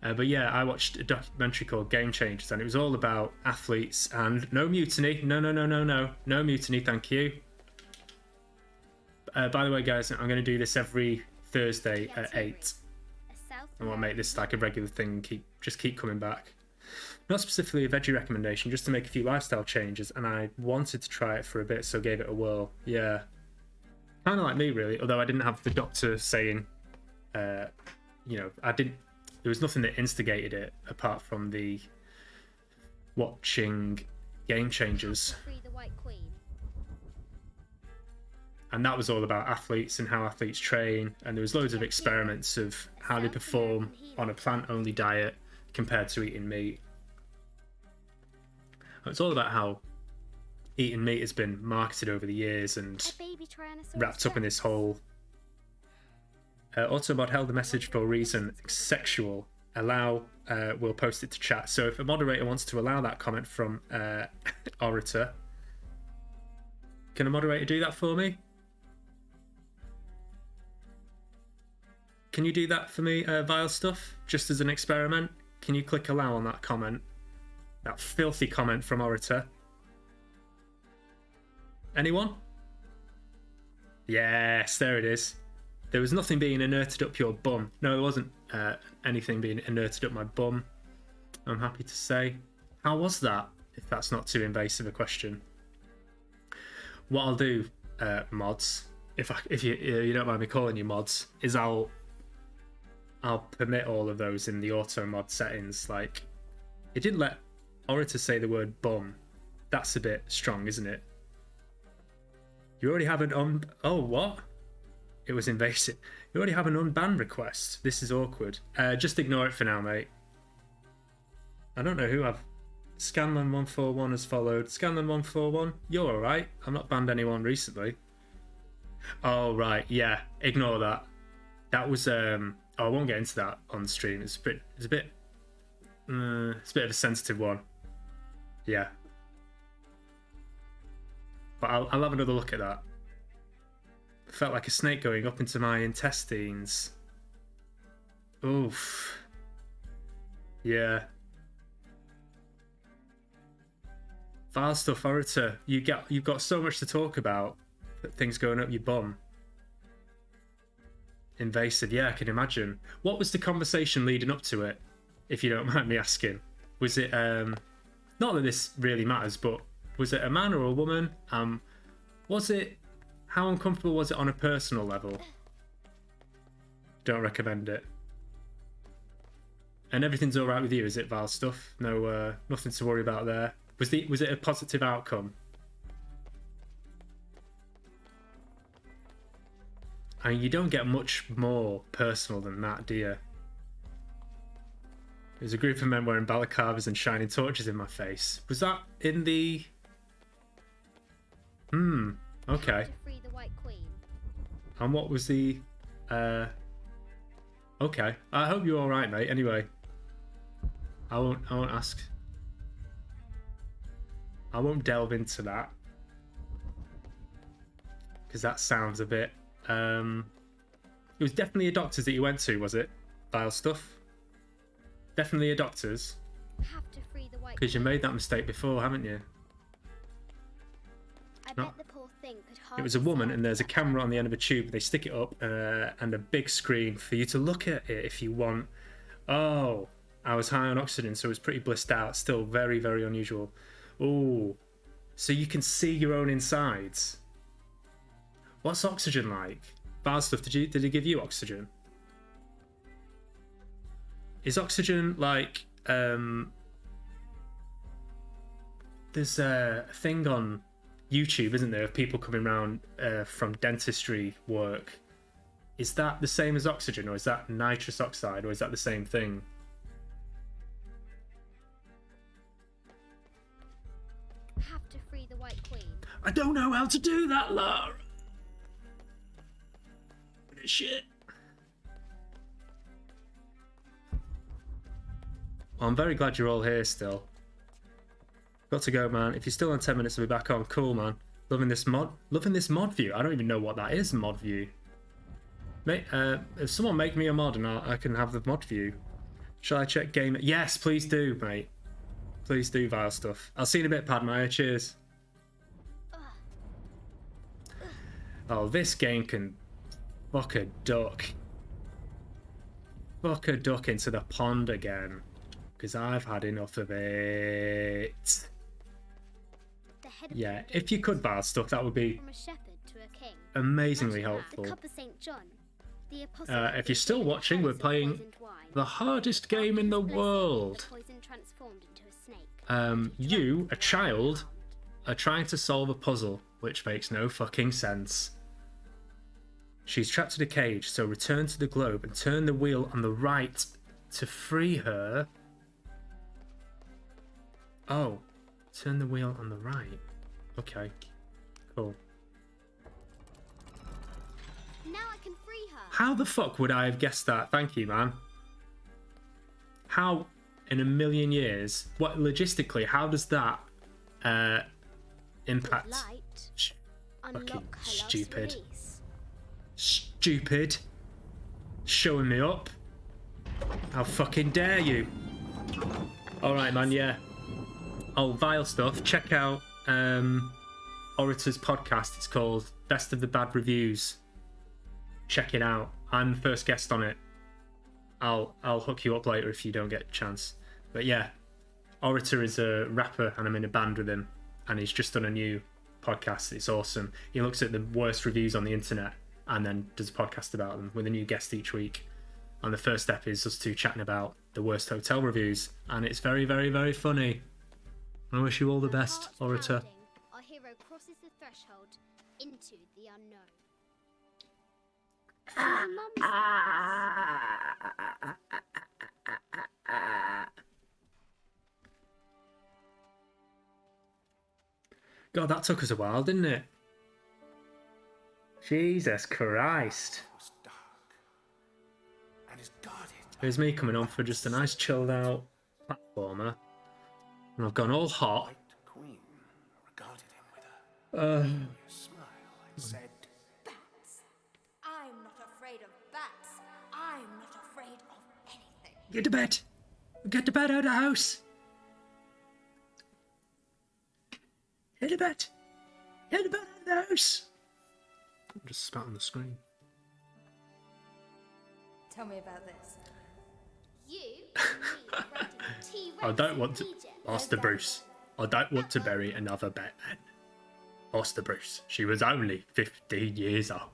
But yeah, I watched a documentary called Game Changers, and it was all about athletes and no mutiny. No mutiny, thank you. By the way, guys, I'm going to do this every Thursday at 8. I want to make this like a regular thing. Just keep coming back. Not specifically a veggie recommendation, just to make a few lifestyle changes, and I wanted to try it for a bit, so gave it a whirl. Yeah, kind of like me, really. Although I didn't have the doctor saying, I didn't. There was nothing that instigated it apart from the watching Game Changers. And that was all about athletes and how athletes train, and there was loads of experiments of how they perform on a plant-only diet compared to eating meat. It's all about how eating meat has been marketed over the years and wrapped up in this whole Autobot held the message for a reason. Sexual. Allow. We'll post it to chat. So if a moderator wants to allow that comment from Orator, can a moderator do that for me? Can you do that for me, Vile Stuff? Just as an experiment? Can you click allow on that comment? That filthy comment from Orator. Anyone? Yes, there it is. There was nothing being inerted up your bum. No, there wasn't anything being inerted up my bum, I'm happy to say. How was that, if that's not too invasive a question? What I'll do, mods, if you don't mind me calling you mods, is I'll permit all of those in the auto mod settings. Like, it didn't let Orator say the word bum. That's a bit strong, isn't it? You already have an oh, what? It was invasive. You already have an unban request. This is awkward. Just ignore it for now, mate. I don't know who I've... Scanlan141 has followed. Scanlan141, you're alright. I've not banned anyone recently. Oh, right. Yeah, ignore that. That was... Oh, I won't get into that on the stream. It's a bit of a sensitive one. Yeah. But I'll have another look at that. Felt like a snake going up into my intestines. Oof. Yeah. Vile Stuff, Orator. You've got so much to talk about. Things going up your bum. Invasive, yeah, I can imagine. What was the conversation leading up to it, if you don't mind me asking? Was it not that this really matters, but was it a man or a woman? Was it How uncomfortable was it on a personal level? Don't recommend it. And everything's all right with you, is it, Val stuff? No, nothing to worry about there. Was it a positive outcome? I mean, you don't get much more personal than that, do you? There's a group of men wearing balaclavas and shining torches in my face. Was that in the... okay. To free the White Queen. And what was the... Okay. I hope you're alright, mate. Anyway. I won't ask. I won't delve into that. Because that sounds a bit... It was definitely a doctor's that you went to, was it? Vile stuff? Definitely a doctor's. Have to free the White Because you Queen. made that mistake before, haven't you? I No. bet the poor thing could It hardly was a woman, stand and there's a that camera on the end of a tube. They stick it up, and a big screen for you to look at it if you want. Oh, I was high on oxygen, so it was pretty blissed out. Still very, very unusual. Oh, so you can see your own insides. What's oxygen like? Bad stuff. Did he give you oxygen? Is oxygen like there's a thing on YouTube, isn't there, of people coming around from dentistry work? Is that the same as oxygen, or is that nitrous oxide, or is that the same thing? Have to free the White Queen. I don't know how to do that, Lara. Shit. Well, I'm very glad you're all here still. Got to go, man. If you're still on 10 minutes, I'll be back on. Cool, man. Loving this mod view. I don't even know what that is, mod view. Mate, if someone make me a mod and I can have the mod view. Shall I check game? Yes, please do, mate. Please do, vile stuff. I'll see you in a bit, Padmire. Cheers. Oh, this game can fuck a duck. Fuck a duck into the pond again. Because I've had enough of it. The head of Yeah, the if you could, vile stuff, that would be from a shepherd to a king. amazingly Imagine that. helpful. The cup of St. John. The apostle If you're still watching, we're playing the hardest game in the world. You, a child, are trying to solve a puzzle, which makes no fucking sense. She's trapped in a cage, so return to the globe and turn the wheel on the right to free her. Oh, turn the wheel on the right. Okay, cool. Now I can free her. How the fuck would I have guessed that? Thank you, man. How in a million years? What logistically? How does that impact? With light, Fucking unlock her last stupid. release. Stupid. Showing me up. How fucking dare you? Alright, man, yeah. Oh, vile stuff. Check out Orator's podcast. It's called Best of the Bad Reviews. Check it out. I'm the first guest on it. I'll hook you up later if you don't get a chance. But yeah, Orator is a rapper and I'm in a band with him, and he's just done a new podcast. It's awesome. He looks at the worst reviews on the internet and then does a podcast about them with a new guest each week. And the first step is us two chatting about the worst hotel reviews, and it's very, very, very funny. I wish you all the Her best, heart Orator. pounding, our hero crosses the threshold into the unknown. So her mum God, that took us a while, didn't it? Jesus Christ. It was dark and is guarded. Here's me coming on for just a nice chilled out platformer. And I've gone all hot. White Queen regarded him with a smile and said, Bats. I'm not afraid of bats. I'm not afraid of anything. Get to bed. Get to bed out of the house. Get to bed. Get to bed out of the house. I'm just spat on the screen. Tell me about this. You and me riding a T-Rex I don't want in to, Egypt. Master Bruce. I don't want to bury another Batman. Master Bruce, she was only 15 years old.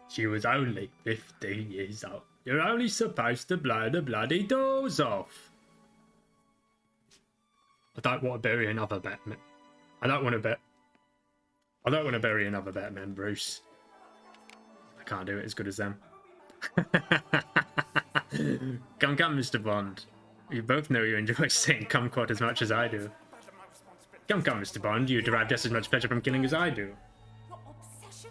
She was only 15 years old. You're only supposed to blow the bloody doors off. I don't want to bury another Batman. I don't want to bury another Batman, Bruce. I can't do it as good as them. Come, Mr. Bond. You both know you enjoy saying kumquat as much as I do. Come, Mr. Bond. You derive just as much pleasure from killing as I do. Your obsession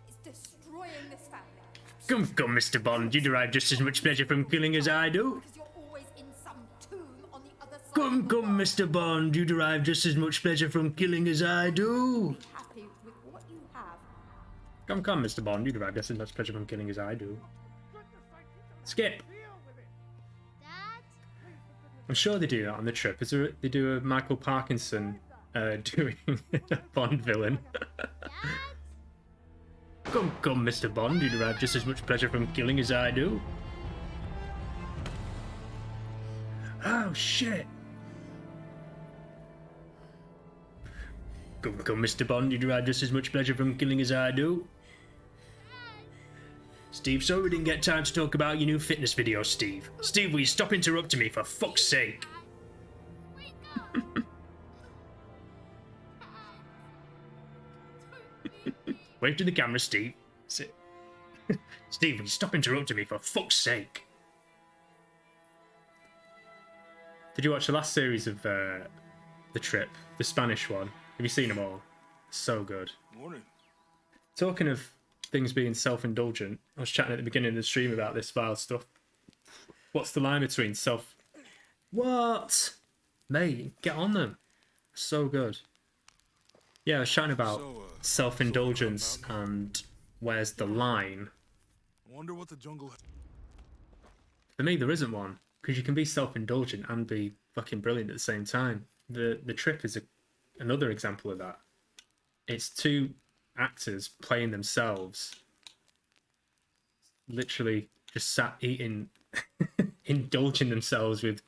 is destroying this family. Come, Mr. Bond. You derive just as much pleasure from killing as I do. Because you're always in some tomb on the other side. Come, Mr. Bond. You derive just as much pleasure from killing as I do. Be happy with what you have. Come, Mr. Bond. You derive just as much pleasure from killing as I do. Skip. Dad? I'm sure they do that on the trip. Is there, they do a Michael Parkinson doing a Bond villain. Dad? Come, Mr. Bond. You derive just as much pleasure from killing as I do. Oh, shit. Come, Mr. Bond. You derive just as much pleasure from killing as I do. Steve, sorry we didn't get time to talk about your new fitness video, Steve. Steve, will you stop interrupting me for fuck's sake? Wake up! Wave to the camera, Steve. Sit. Steve, will you stop interrupting me for fuck's sake? Did you watch the last series of The Trip? The Spanish one? Have you seen them all? So good. Morning. Talking of things being self-indulgent, I was chatting at the beginning of the stream about this vile stuff. What's the line between self... What? Mate, get on them. So good. Yeah, I was chatting about self-indulgence and where's the line. I wonder what the jungle. For me, there isn't one. Because you can be self-indulgent and be fucking brilliant at the same time. The Trip is another example of that. It's two actors playing themselves, literally just sat eating, indulging themselves with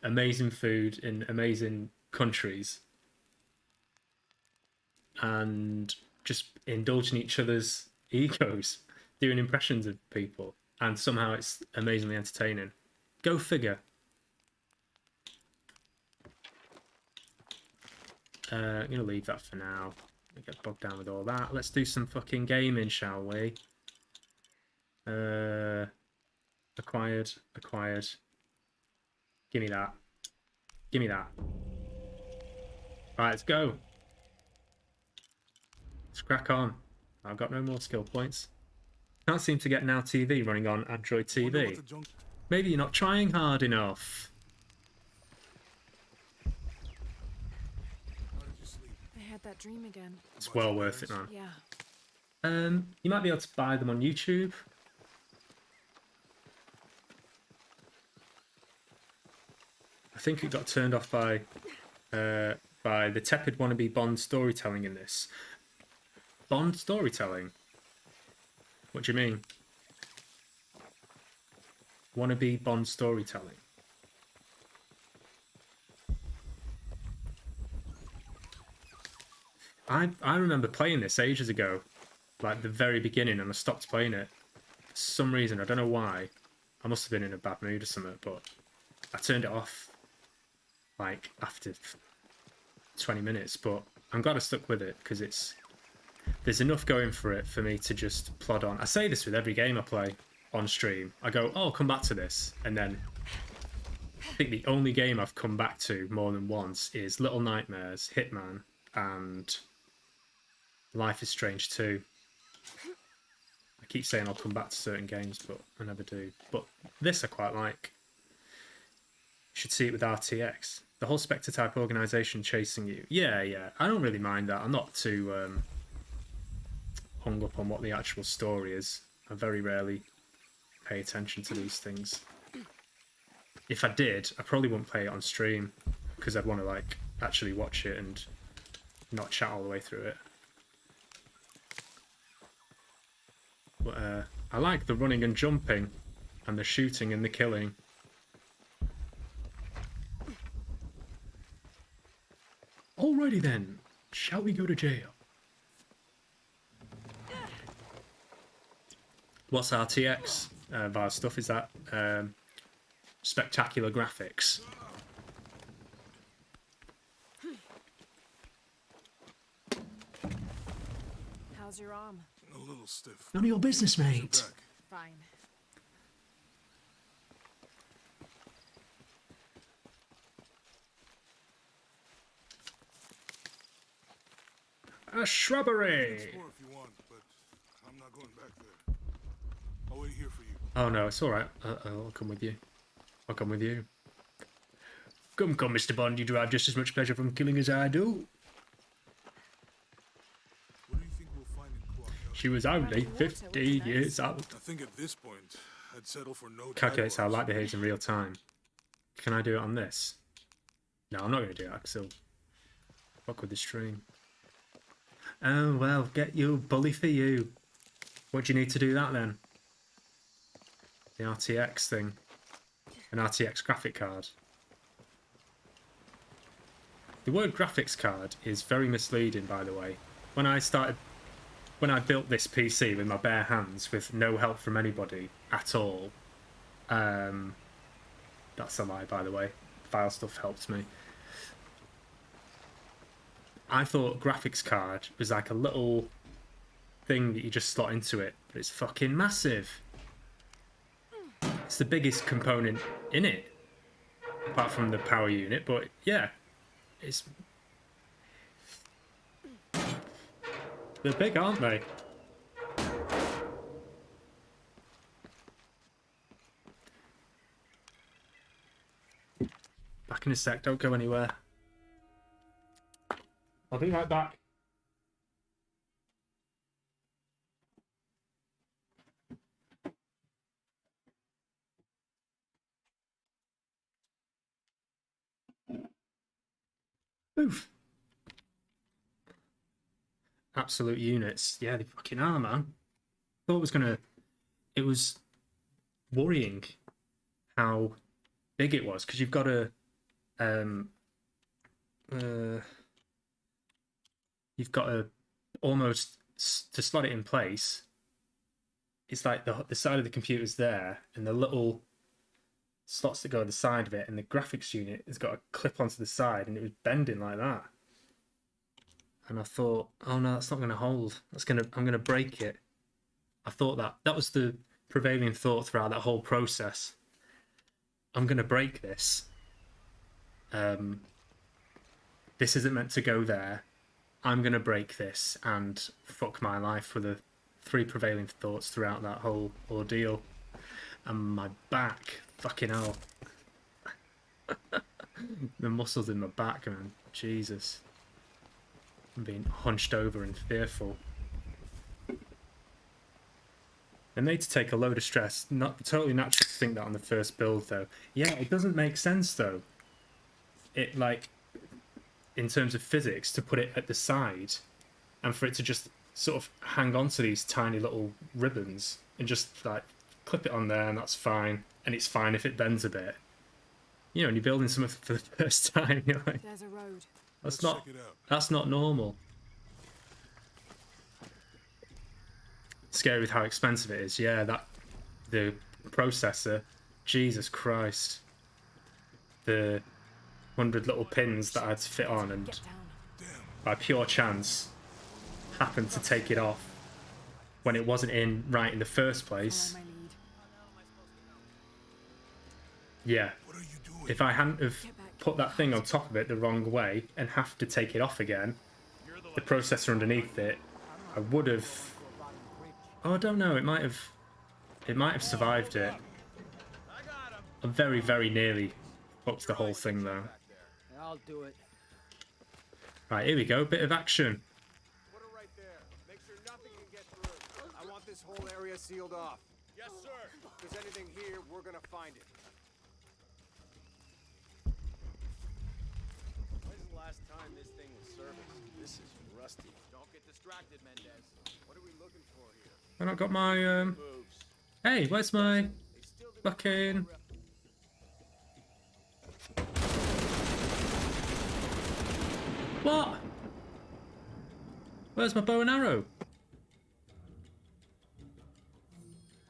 amazing food in amazing countries, and just indulging each other's egos, doing impressions of people, and somehow it's amazingly entertaining. Go figure. I'm gonna leave that for now. I get bogged down with all that. Let's do some fucking gaming, shall we? Acquired. Give me that. Give me that. Right, let's go. Let's crack on. I've got no more skill points. Can't seem to get Now TV running on Android TV. Maybe you're not trying hard enough. I had that dream again. It's well worth it, man. Yeah. You might be able to buy them on YouTube. I think it got turned off by the tepid wannabe Bond storytelling in this. Bond storytelling? What do you mean? Wannabe Bond storytelling. I remember playing this ages ago, like the very beginning, and I stopped playing it. For some reason, I don't know why. I must have been in a bad mood or something, but I turned it off like after 20 minutes, but I'm glad I stuck with it because there's enough going for it for me to just plod on. I say this with every game I play on stream. I go, oh, I'll come back to this, and then I think the only game I've come back to more than once is Little Nightmares, Hitman, and Life is Strange 2. I keep saying I'll come back to certain games, but I never do. But this I quite like. You should see it with RTX. The whole Spectre type organisation chasing you. Yeah. I don't really mind that. I'm not too hung up on what the actual story is. I very rarely pay attention to these things. If I did, I probably wouldn't play it on stream because I'd want to like actually watch it and not chat all the way through it. But I like the running and jumping and the shooting and the killing. Alrighty then, Shall we go to jail? What's RTX bar stuff? Is that spectacular graphics? How's your arm? A little stiff. None of your business, mate. Fine. A shrubbery. Explore if you want, but I'm not going back there. I'll wait here for you. Oh no, it's all right. I'll come with you. I'll come with you. Come, Mr. Bond. You derive just as much pleasure from killing as I do. What do you think we'll find in Clark? She was only 15 years old. I think at this point, I'd settle for no. Calculates how light behaves in real time. Can I do it on this? No, I'm not going to do that, because it'll fuck with the stream. Oh, well, get you, bully for you. What do you need to do that, then? The RTX thing. An RTX graphic card. The word graphics card is very misleading, by the way. When I built this PC with my bare hands, with no help from anybody at all, that's a lie, by the way. File stuff helped me. I thought graphics card was like a little thing that you just slot into it, but it's fucking massive. It's the biggest component in it, apart from the power unit, but yeah, it's... They're big, aren't they? Back in a sec, don't go anywhere. I'll be right back. Oof. Absolute units. Yeah, they fucking are, man. Thought it was gonna... It was worrying how big it was, because you've got a... You've got to almost, to slot it in place, it's like the side of the computer's there, and the little slots that go on the side of it, and the graphics unit has got a clip onto the side, and it was bending like that. And I thought, oh no, that's not going to hold. I'm going to break it. I thought that was the prevailing thought throughout that whole process. I'm going to break this. This isn't meant to go there. I'm going to break this and fuck my life, were the three prevailing thoughts throughout that whole ordeal. And my back, fucking hell. The muscles in my back, man. Jesus. I'm being hunched over and fearful. They're made to take a load of stress. Not totally natural to think that on the first build, though. Yeah, it doesn't make sense, though. It, like... in terms of physics, to put it at the side and for it to just sort of hang on to these tiny little ribbons and just like clip it on there, and that's fine, and it's fine if it bends a bit. You know, when you're building something for the first time, you're like, There's a road. That's not normal. Scary with how expensive it is. Yeah, the processor, Jesus Christ, the 100 little pins that I had to fit on, and by pure chance happened to take it off when it wasn't in right in the first place. Yeah, if I hadn't have put that thing on top of it the wrong way and have to take it off again, the processor underneath it, I would have... Oh, I don't know, it might have survived it. I very, very nearly fucked the whole thing though. I'll do it. Right, here we go, bit of action. Put it right there. Make sure nothing can get through. I want this whole area sealed off. Yes, sir. If there's anything here, we're gonna find it. When's the last time this thing was serviced? This is rusty. Don't get distracted, Mendez. What are we looking for here? And I got my Hey, where's my fucking... What? Where's my bow and arrow?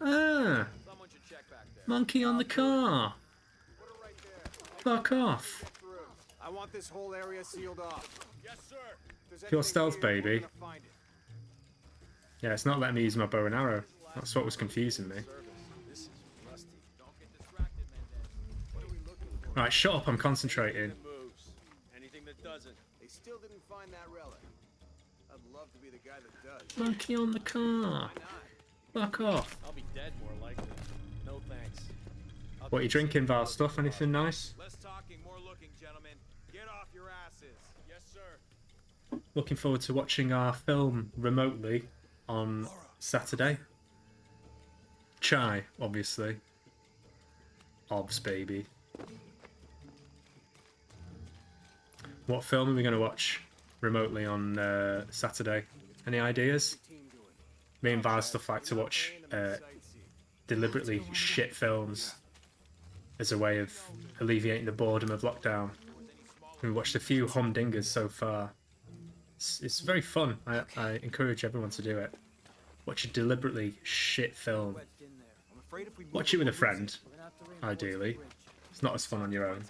Ah! Someone should check back there. Monkey on the car! Put it right there. Fuck off! Get through. I want this whole area sealed off. Yes, sir. If there's Pure anything stealth, here, baby. we're gonna find it. Yeah, it's not letting me use my bow and arrow. That's what was confusing me. This is rusty. Don't get distracted, Mendez. What are we looking for? Right, shut up, I'm concentrating. That moves. Anything that doesn't. They still didn't find that relic. I'd love to be the guy that does. Monkey on the car! Why not? Fuck off! I'll be dead more likely. No thanks. What are you drinking, Val? Stuff? Anything nice? Less talking, more looking, gentlemen. Get off your asses. Yes, sir. Looking forward to watching our film remotely on Saturday. Chai, obviously. Obs, baby. What film are we going to watch remotely on Saturday? Any ideas? Me and Val stuff like to watch deliberately shit films as a way of alleviating the boredom of lockdown. We watched a few humdingers so far. It's very fun. I encourage everyone to do it. Watch a deliberately shit film. Watch it with a friend, ideally. It's not as fun on your own.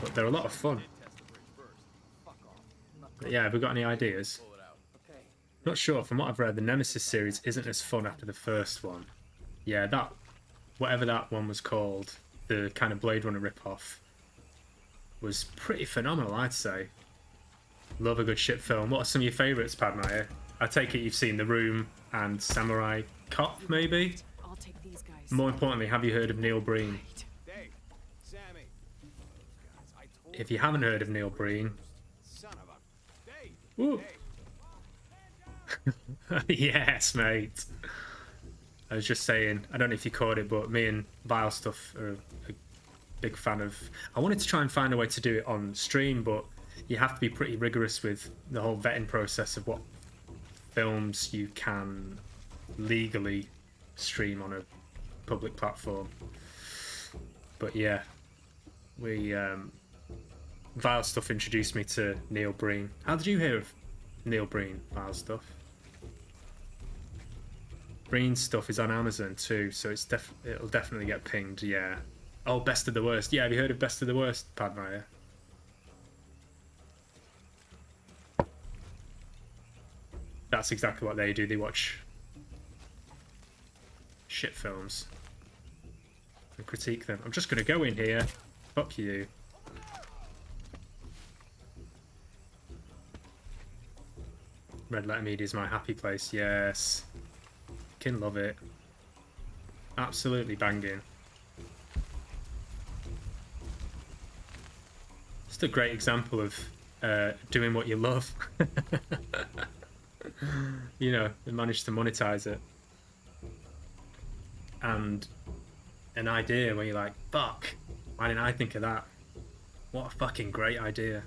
But they're a lot of fun. But yeah, have we got any ideas? Not sure. From what I've read, the Nemesis series isn't as fun after the first one. Yeah, that... whatever that one was called, the kind of Blade Runner ripoff, was pretty phenomenal, I'd say. Love a good shit film. What are some of your favourites, Padmire? I take it you've seen The Room and Samurai Cop, maybe? I'll take these guys. More importantly, have you heard of Neil Breen? Dave, Sammy. I told If you haven't heard of Neil Breen... son of a... Dave. Ooh. Yes, mate. I was just saying, I don't know if you caught it, but me and Vile Stuff are a big fan of... I wanted to try and find a way to do it on stream, but you have to be pretty rigorous with the whole vetting process of what films you can legally stream on a public platform. But yeah, we... Vile Stuff introduced me to Neil Breen. How did you hear of Neil Breen, Vile Stuff? Breen stuff is on Amazon too, so it'll definitely get pinged, yeah. Oh, Best of the Worst. Yeah, have you heard of Best of the Worst, Padmire? That's exactly what they do. They watch shit films and critique them. I'm just going to go in here. Fuck you. Red Letter Media is my happy place. Yes. Can love it. Absolutely banging. Just a great example of doing what you love. You know, they managed to monetize it. And an idea where you're like, fuck, why didn't I think of that? What a fucking great idea.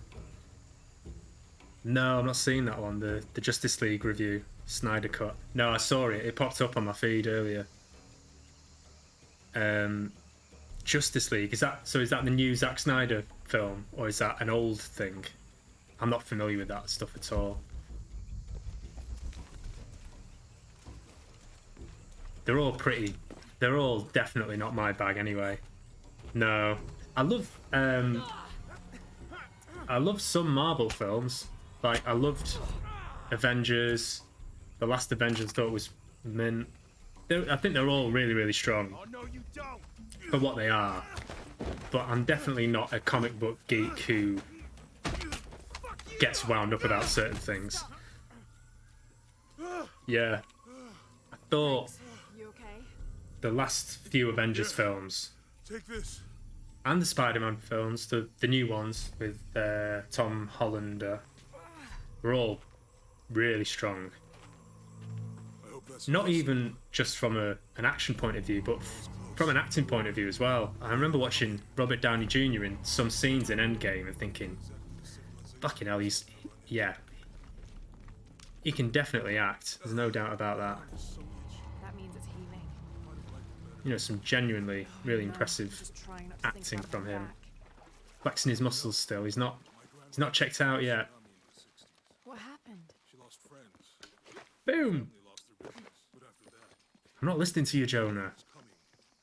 No, I'm not seeing that one. The Justice League review, Snyder Cut. No, I saw it. It popped up on my feed earlier. Justice League, is that the new Zack Snyder film, or is that an old thing? I'm not familiar with that stuff at all. They're all definitely not my bag anyway. No. I love some Marvel films. Like, I loved Avengers. The last Avengers I thought was mint. I think they're all really, really strong for what they are. But I'm definitely not a comic book geek who gets wound up about certain things. Yeah. I thought You okay? the last few Avengers films Take this. and the Spider-Man films, the new ones with Tom Holland, were all really strong. I hope that's Not even just from an action point of view, but from an acting point of view as well. I remember watching Robert Downey Jr. in some scenes in Endgame and thinking, fucking hell, he can definitely act. There's no doubt about that. That means it's healing. You know, some genuinely really impressive Just trying not to think acting about from my him. back. Flexing his muscles still. He's not He's not checked out yet. What happened? She lost friends. Boom! They lost their business. But after that, I'm not listening to you, Jonah.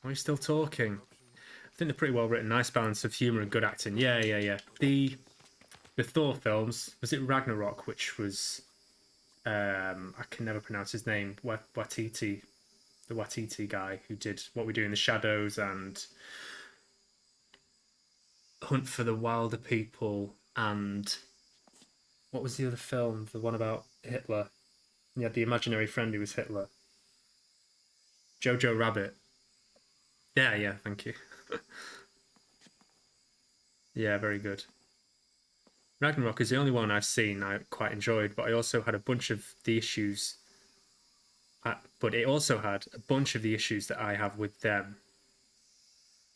Why are you still talking? I think they're pretty well written. Nice balance of humour and good acting. Yeah. The Thor films, was it Ragnarok, which was I can never pronounce his name. Watiti, the Watiti guy who did What We Do in the Shadows and Hunt for the Wilder People, and what was the other film? The one about Hitler. He had the imaginary friend who was Hitler. Jojo Rabbit. Yeah, thank you. Yeah, very good. Ragnarok is the only one I've seen I quite enjoyed, but I also had a bunch of the issues. But it also had a bunch of the issues that I have with them.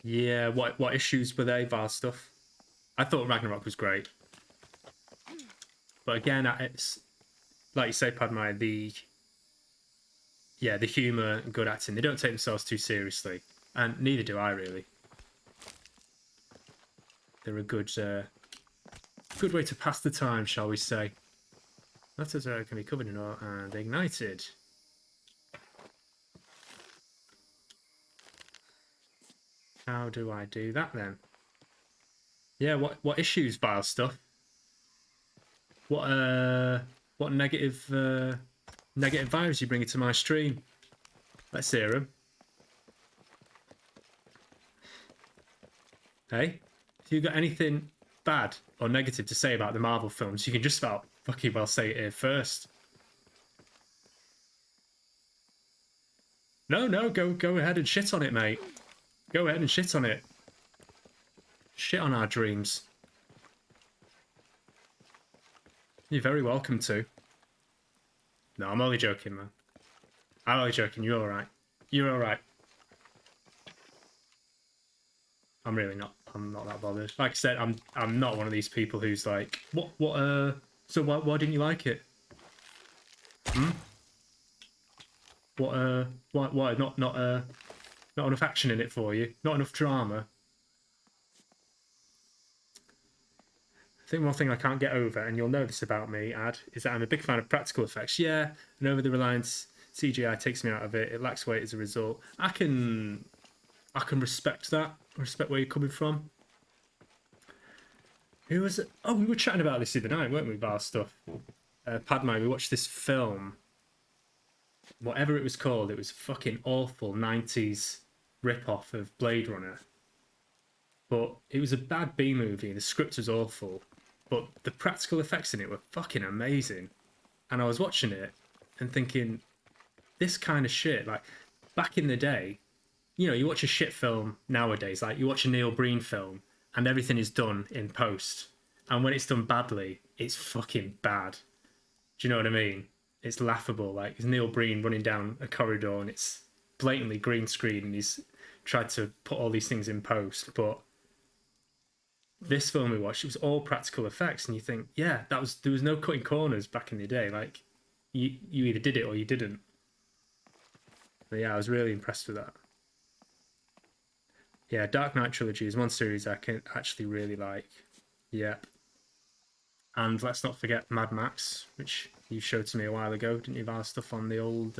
Yeah, what issues were they? Vile stuff. I thought Ragnarok was great, but again, it's like you say, Padma. The humour and good acting. They don't take themselves too seriously, and neither do I really. They're a good way to pass the time, shall we say. Matters can be covered in oil and ignited. How do I do that then? Yeah, what issues, vile stuff? What negative vibes you bring into my stream? Let's hear them. Hey, if you got anything bad or negative to say about the Marvel films, you can just about fucking well say it here first. No, go ahead and shit on it, mate. Go ahead and shit on it. Shit on our dreams. You're very welcome to. No, I'm only joking, man. I'm only joking. You're alright. You're alright. I'm really not. I'm not that bothered. Like I said, I'm not one of these people who's like, so why didn't you like it? Why not enough action in it for you? Not enough drama? I think one thing I can't get over, and you'll know this about me, Ad, is that I'm a big fan of practical effects. Yeah, and over the reliance CGI takes me out of it. It lacks weight as a result. I can respect that. Respect where you're coming from. Who was it? Oh, we were chatting about this the other night, weren't we, Bar stuff? Padma, we watched this film. Whatever it was called, it was fucking awful 90s rip-off of Blade Runner. But it was a bad B-movie and the script was awful. But the practical effects in it were fucking amazing. And I was watching it and thinking, this kind of shit, like, back in the day, you know, you watch a shit film nowadays, like you watch a Neil Breen film and everything is done in post. And when it's done badly, it's fucking bad. Do you know what I mean? It's laughable. Like, it's Neil Breen running down a corridor and it's blatantly green screen and he's tried to put all these things in post. But this film we watched, it was all practical effects. And you think, yeah, there was no cutting corners back in the day. Like, you either did it or you didn't. But yeah, I was really impressed with that. Yeah, Dark Knight trilogy is one series I can actually really like. Yep. And let's not forget Mad Max, which you showed to me a while ago, didn't you? About stuff on the old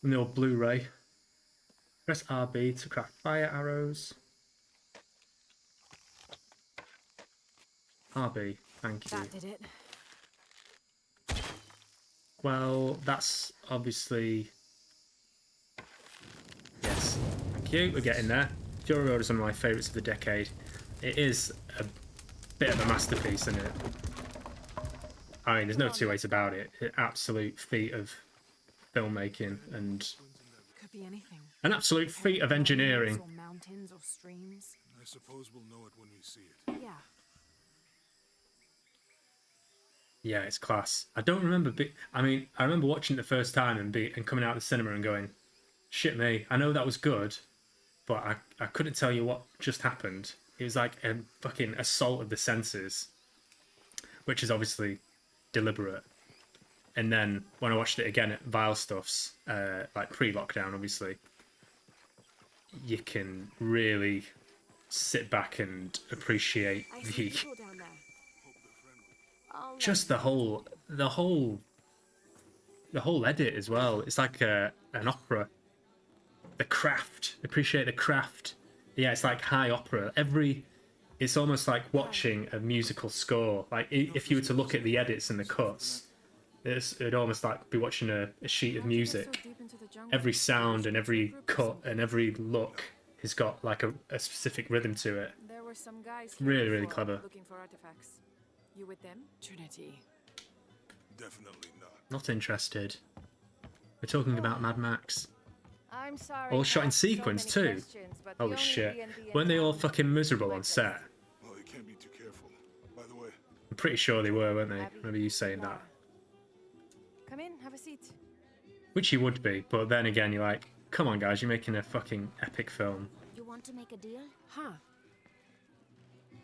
Blu-ray. Press RB to craft fire arrows. RB, thank you. That did it. Well, that's obviously... Yes, thank you, we're getting there. Fury Road is one of my favourites of the decade. It is a bit of a masterpiece, isn't it? I mean, there's no two ways about it. An absolute feat of filmmaking and Could be anything. an absolute feat of engineering. Or mountains or streams. I suppose we'll know it when we see it. Yeah. Yeah, it's class. I don't remember. I remember watching it the first time and coming out of the cinema and going, "Shit me! I know that was good, but I couldn't tell you what just happened." It was like a fucking assault of the senses, which is obviously deliberate. And then when I watched it again at Vile Stuff's, like pre-lockdown, obviously, you can really sit back and appreciate I see the people down there. I'll let just you the whole edit as well. It's like an opera. The craft, appreciate the craft. Yeah, it's like high opera. It's almost like watching a musical score. Like if you were to look at the edits and the cuts, it'd almost like be watching a sheet of music. Every sound and every cut and every look has got like a specific rhythm to it. There were some guys Really, really clever. looking for artifacts. You with them? Trinity. Definitely not. Not interested. We're talking about Mad Max. I'm sorry. All shot in to ask so sequence many too. questions, but the Holy only shit. D&D Weren't they all in town fucking miserable is on my set? place. Well, you can't be too careful. By the way, I'm pretty sure they were, weren't they? Abby, Remember you saying that. Laura. Come in, have a seat. Which you would be, but then again, you're like, come on, guys, you're making a fucking epic film. You want to make a deal? Huh.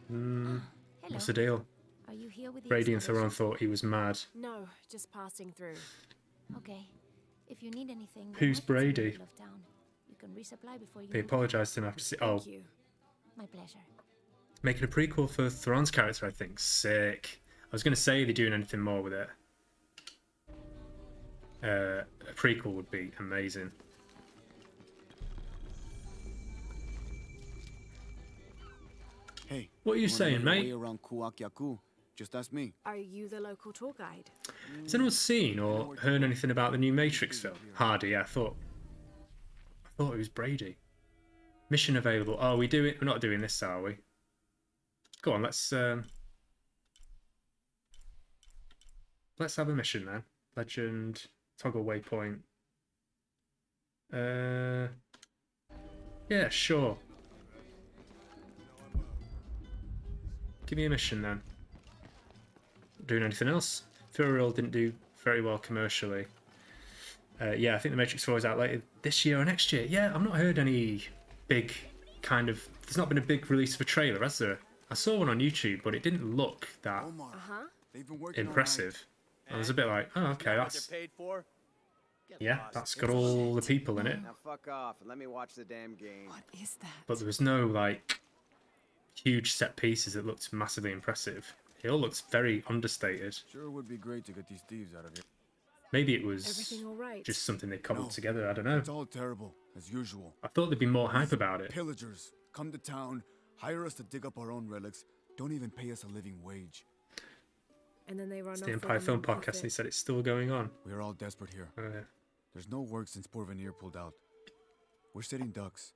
Hello. What's the deal? Are you here with the Brady and expedition? Theron thought he was mad. No, just passing through. Okay. If you need anything, there Who's might be some in the Brady? middle of town. You can resupply before you They move. apologised to him after oh, Thank you. My pleasure. making a prequel for Theron's character, I think. Sick. I was going to say they're doing anything more with it. A prequel would be amazing. Hey, What are you saying, wanna know mate? your way around Kuakyaku? Just ask me. Are you the local tour guide? Has anyone seen or heard anything about the new Matrix film? Hardy, yeah, I thought it was Brady. Mission available. Oh, we're not doing this, are we? Go on, let's have a mission then. Legend, toggle waypoint. Yeah, sure. Give me a mission then. Doing anything else? Furial didn't do very well commercially. Yeah, I think the Matrix 4 is out later this year or next year. Yeah, I've not heard any big kind of... There's not been a big release of a trailer, has there? I saw one on YouTube, but it didn't look that Omar, Uh-huh. they've been working all impressive. I was a bit like, oh, okay, that's... paid for? Yeah, that's got all the people in it. Now fuck off and let me watch the damn game. What is that? But there was no, like, huge set pieces that looked massively impressive. It all looks very understated. night. Sure would be great to get these thieves out of here. Maybe it was Everything all right? just something they cobbled No. together, I don't know. It's all terrible, as usual. I thought there'd be more hype about it. Pillagers come to town, hire us to dig up our own relics, don't even pay us a living wage. And then they run It's off the with Empire a Film Podcast, non-profit. and he said it's still going on. We're all desperate here. Oh, yeah. There's no work since Porvenir pulled out. We're sitting ducks.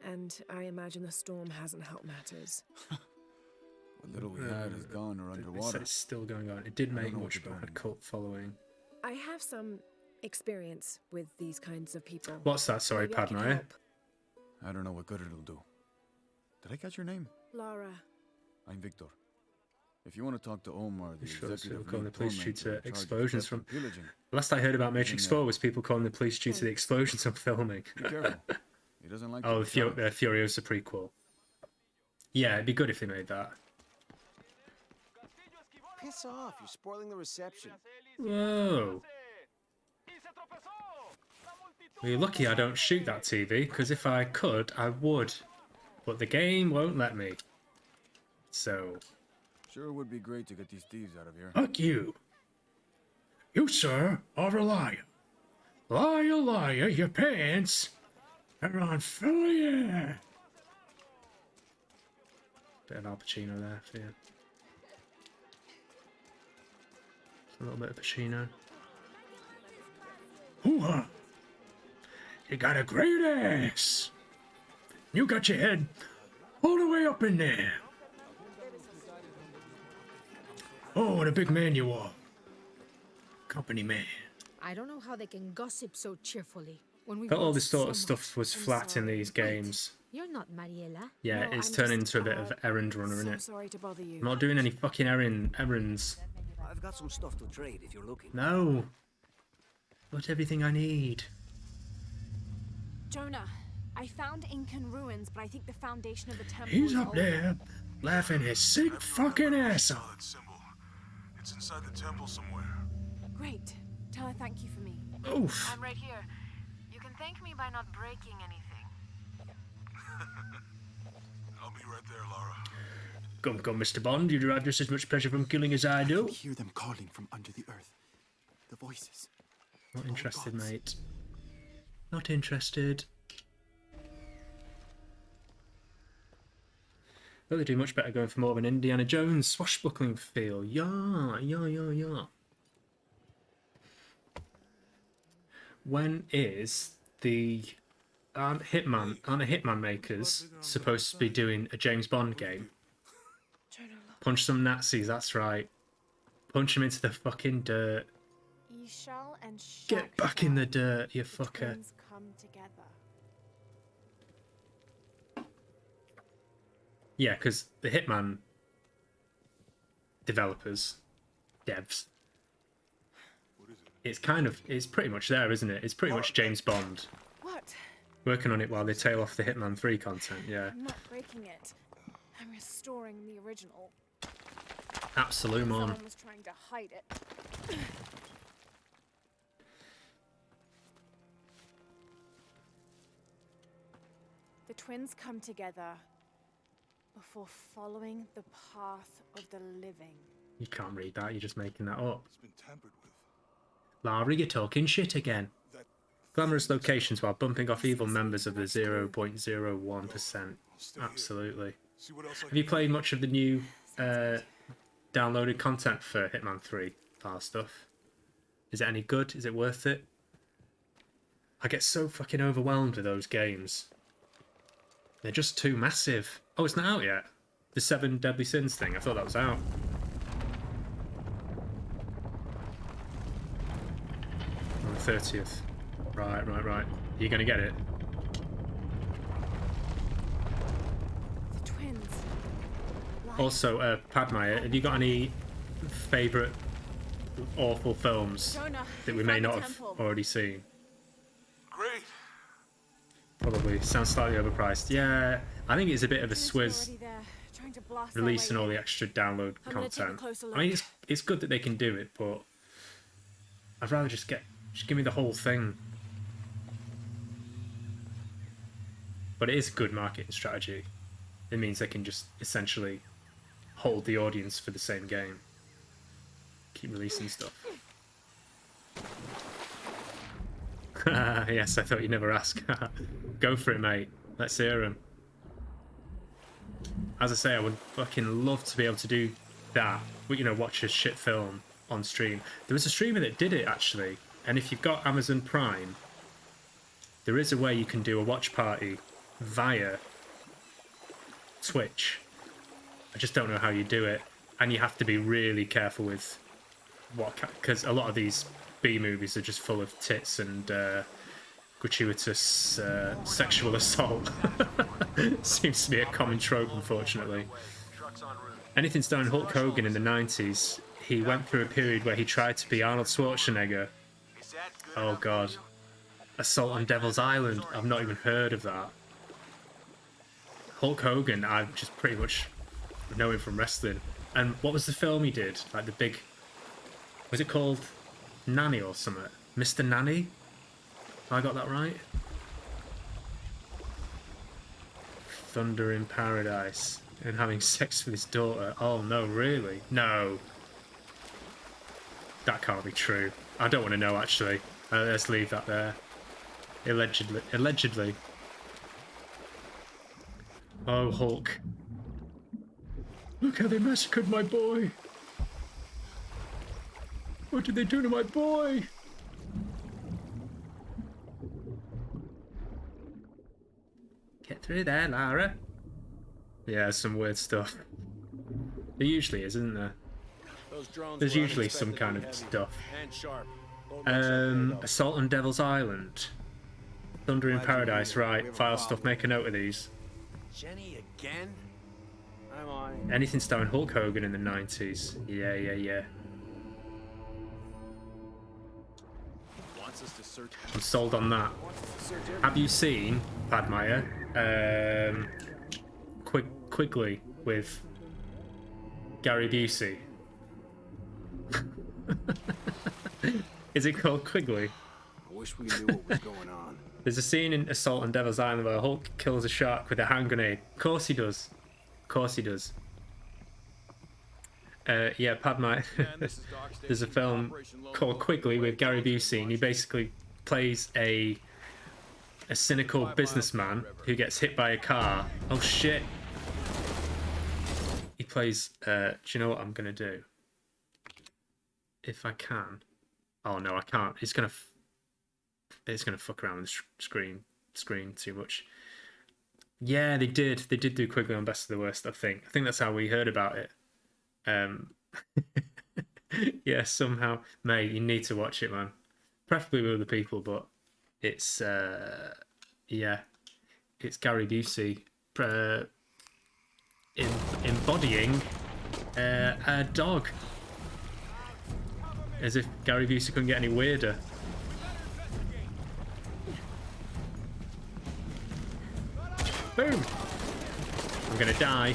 And I imagine the storm hasn't helped matters. What little we had is gone or They said underwater. it's still going on. It did I don't make know what much, to but do it had a anymore. cult following. I have some experience with these kinds of people. What's that? Sorry, Maybe I can Padma, eh? help. I don't know what good it'll do. Did I catch your name? Laura. I'm Victor. If you want to talk to Omar, the Sure, so executive calling lead the police due tormentor to in charge of explosions theft and from- pillaging. Last I heard about Matrix in 4 was people calling the police due to the explosions I'm filming. Be careful. He doesn't like Oh, to the be shot. Furiosa prequel. Yeah, it'd be good if they made that. Piss off, you're spoiling the reception. Whoa. Well, you're lucky I don't shoot that TV, because if I could, I would. But the game won't let me. So, Sure would be great to get these thieves out of here. fuck you. You, sir, are a liar. Liar, liar, your pants are on fire. Bit of Al Pacino there for you. A little bit of Pacino. Hoo-ha! You got a great ass. You got your head all the way up in there. Oh, what a big man you are. Company man. I don't know how they can gossip so cheerfully when we. Felt all this sort of stuff was flat in these games. You're not Mariela. Yeah, No, it's I'm turning just, into a bit of errand runner, So isn't it? sorry to bother you. I'm not doing any fucking errands. I've got some stuff to trade if you're looking. No. Got everything I need. Jonah, I found Incan ruins, but I think the foundation of the temple He's is up older. there, laughing his sick fucking ass off. That symbol. It's inside the temple somewhere. Great. Tell her thank you for me. Oof. I'm right here. You can thank me by not breaking anything. I'll Come, Mr. Bond, you derive just as much pleasure from killing as I do. I hear them calling from under the earth. The voices. Not interested, mate. Not interested. Well, they do much better going for more of an Indiana Jones swashbuckling feel. Yeah. When is the... Aren't the Hitman makers supposed to be doing a James Bond game? Punch some Nazis, that's right. Punch them into the fucking dirt. Get back in the dirt, you fucker. Yeah, because the Hitman developers, devs, it's pretty much there, isn't it? It's pretty much James Bond. What? Working on it while they tail off the Hitman 3 content, yeah. I'm not breaking it. I'm restoring the original. Absolute, man. Someone was trying to hide it. The twins come together before following the path of the living. You can't read that, you're just making that up. It's been tampered with. Larry, you're talking shit again. Glamorous locations while bumping off evil members of the 0.01%. Absolutely. Have you played much of the new downloaded content for Hitman 3 file stuff? Is it any good? Is it worth it? I get so fucking overwhelmed with those games. They're just too massive. Oh, it's not out yet? The 7 Deadly Sins thing. I thought that was out. On the 30th. Right. Are you going to get it? The twins. Also, Padmire, have you got any favourite awful films that we may not have already seen? Great. Probably. Sounds slightly overpriced. Yeah, I think it's a bit of a swizz releasing all the extra download content. I mean, it's good that they can do it, but I'd rather just give me the whole thing. But it is a good marketing strategy. It means they can just essentially hold the audience for the same game. Keep releasing stuff. Yes, I thought you'd never ask. Go for it, mate. Let's hear him. As I say, I would fucking love to be able to do that. You know, watch a shit film on stream. There was a streamer that did it, actually. And if you've got Amazon Prime, there is a way you can do a watch party via Twitch. I just don't know how you do it. And you have to be really careful with because a lot of these B movies are just full of tits and gratuitous sexual assault. Seems to be a common trope, unfortunately. Anything starring Hulk Hogan in the 90s, he went through a period where he tried to be Arnold Schwarzenegger. Oh god. Assault on Devil's Island, I've not even heard of that. Hulk Hogan, I just pretty much know him from wrestling. And what was the film he did? Like the big... Was it called Nanny or something? Mr. Nanny? Have I got that right? Thunder in Paradise. And having sex with his daughter. Oh no, really? No. That can't be true. I don't want to know, actually. Let's leave that there. Allegedly. Oh, Hulk. Look how they massacred my boy. What did they do to my boy? Get through there, Lara. Yeah, some weird stuff. There usually is, isn't there? There's usually some kind of stuff. Assault on Devil's Island. Thunder in Paradise, right. File stuff, make a note of these. Jenny again? I'm on. Anything starring Hulk Hogan in the 90s. Yeah. I'm sold on that. Have you seen Padmire? Quigley with Gary Busey. Is it called Quigley? I wish we knew what was going on. There's a scene in Assault on Devil's Island where Hulk kills a shark with a hand grenade. Of course he does. Yeah, Padma. There's a film called Quigley with Gary Busey, and he basically plays a cynical businessman who gets hit by a car. Oh shit! He plays. Do you know what I'm gonna do? If I can. Oh no, I can't. It's gonna fuck around with the screen too much. Yeah, they did. They did do Quigley on Best of the Worst. I think that's how we heard about it. Yeah, somehow, mate, you need to watch it, man. Preferably with other people, but it's yeah, it's Gary Busey embodying a dog, as if Gary Busey couldn't get any weirder. Boom! I'm gonna die.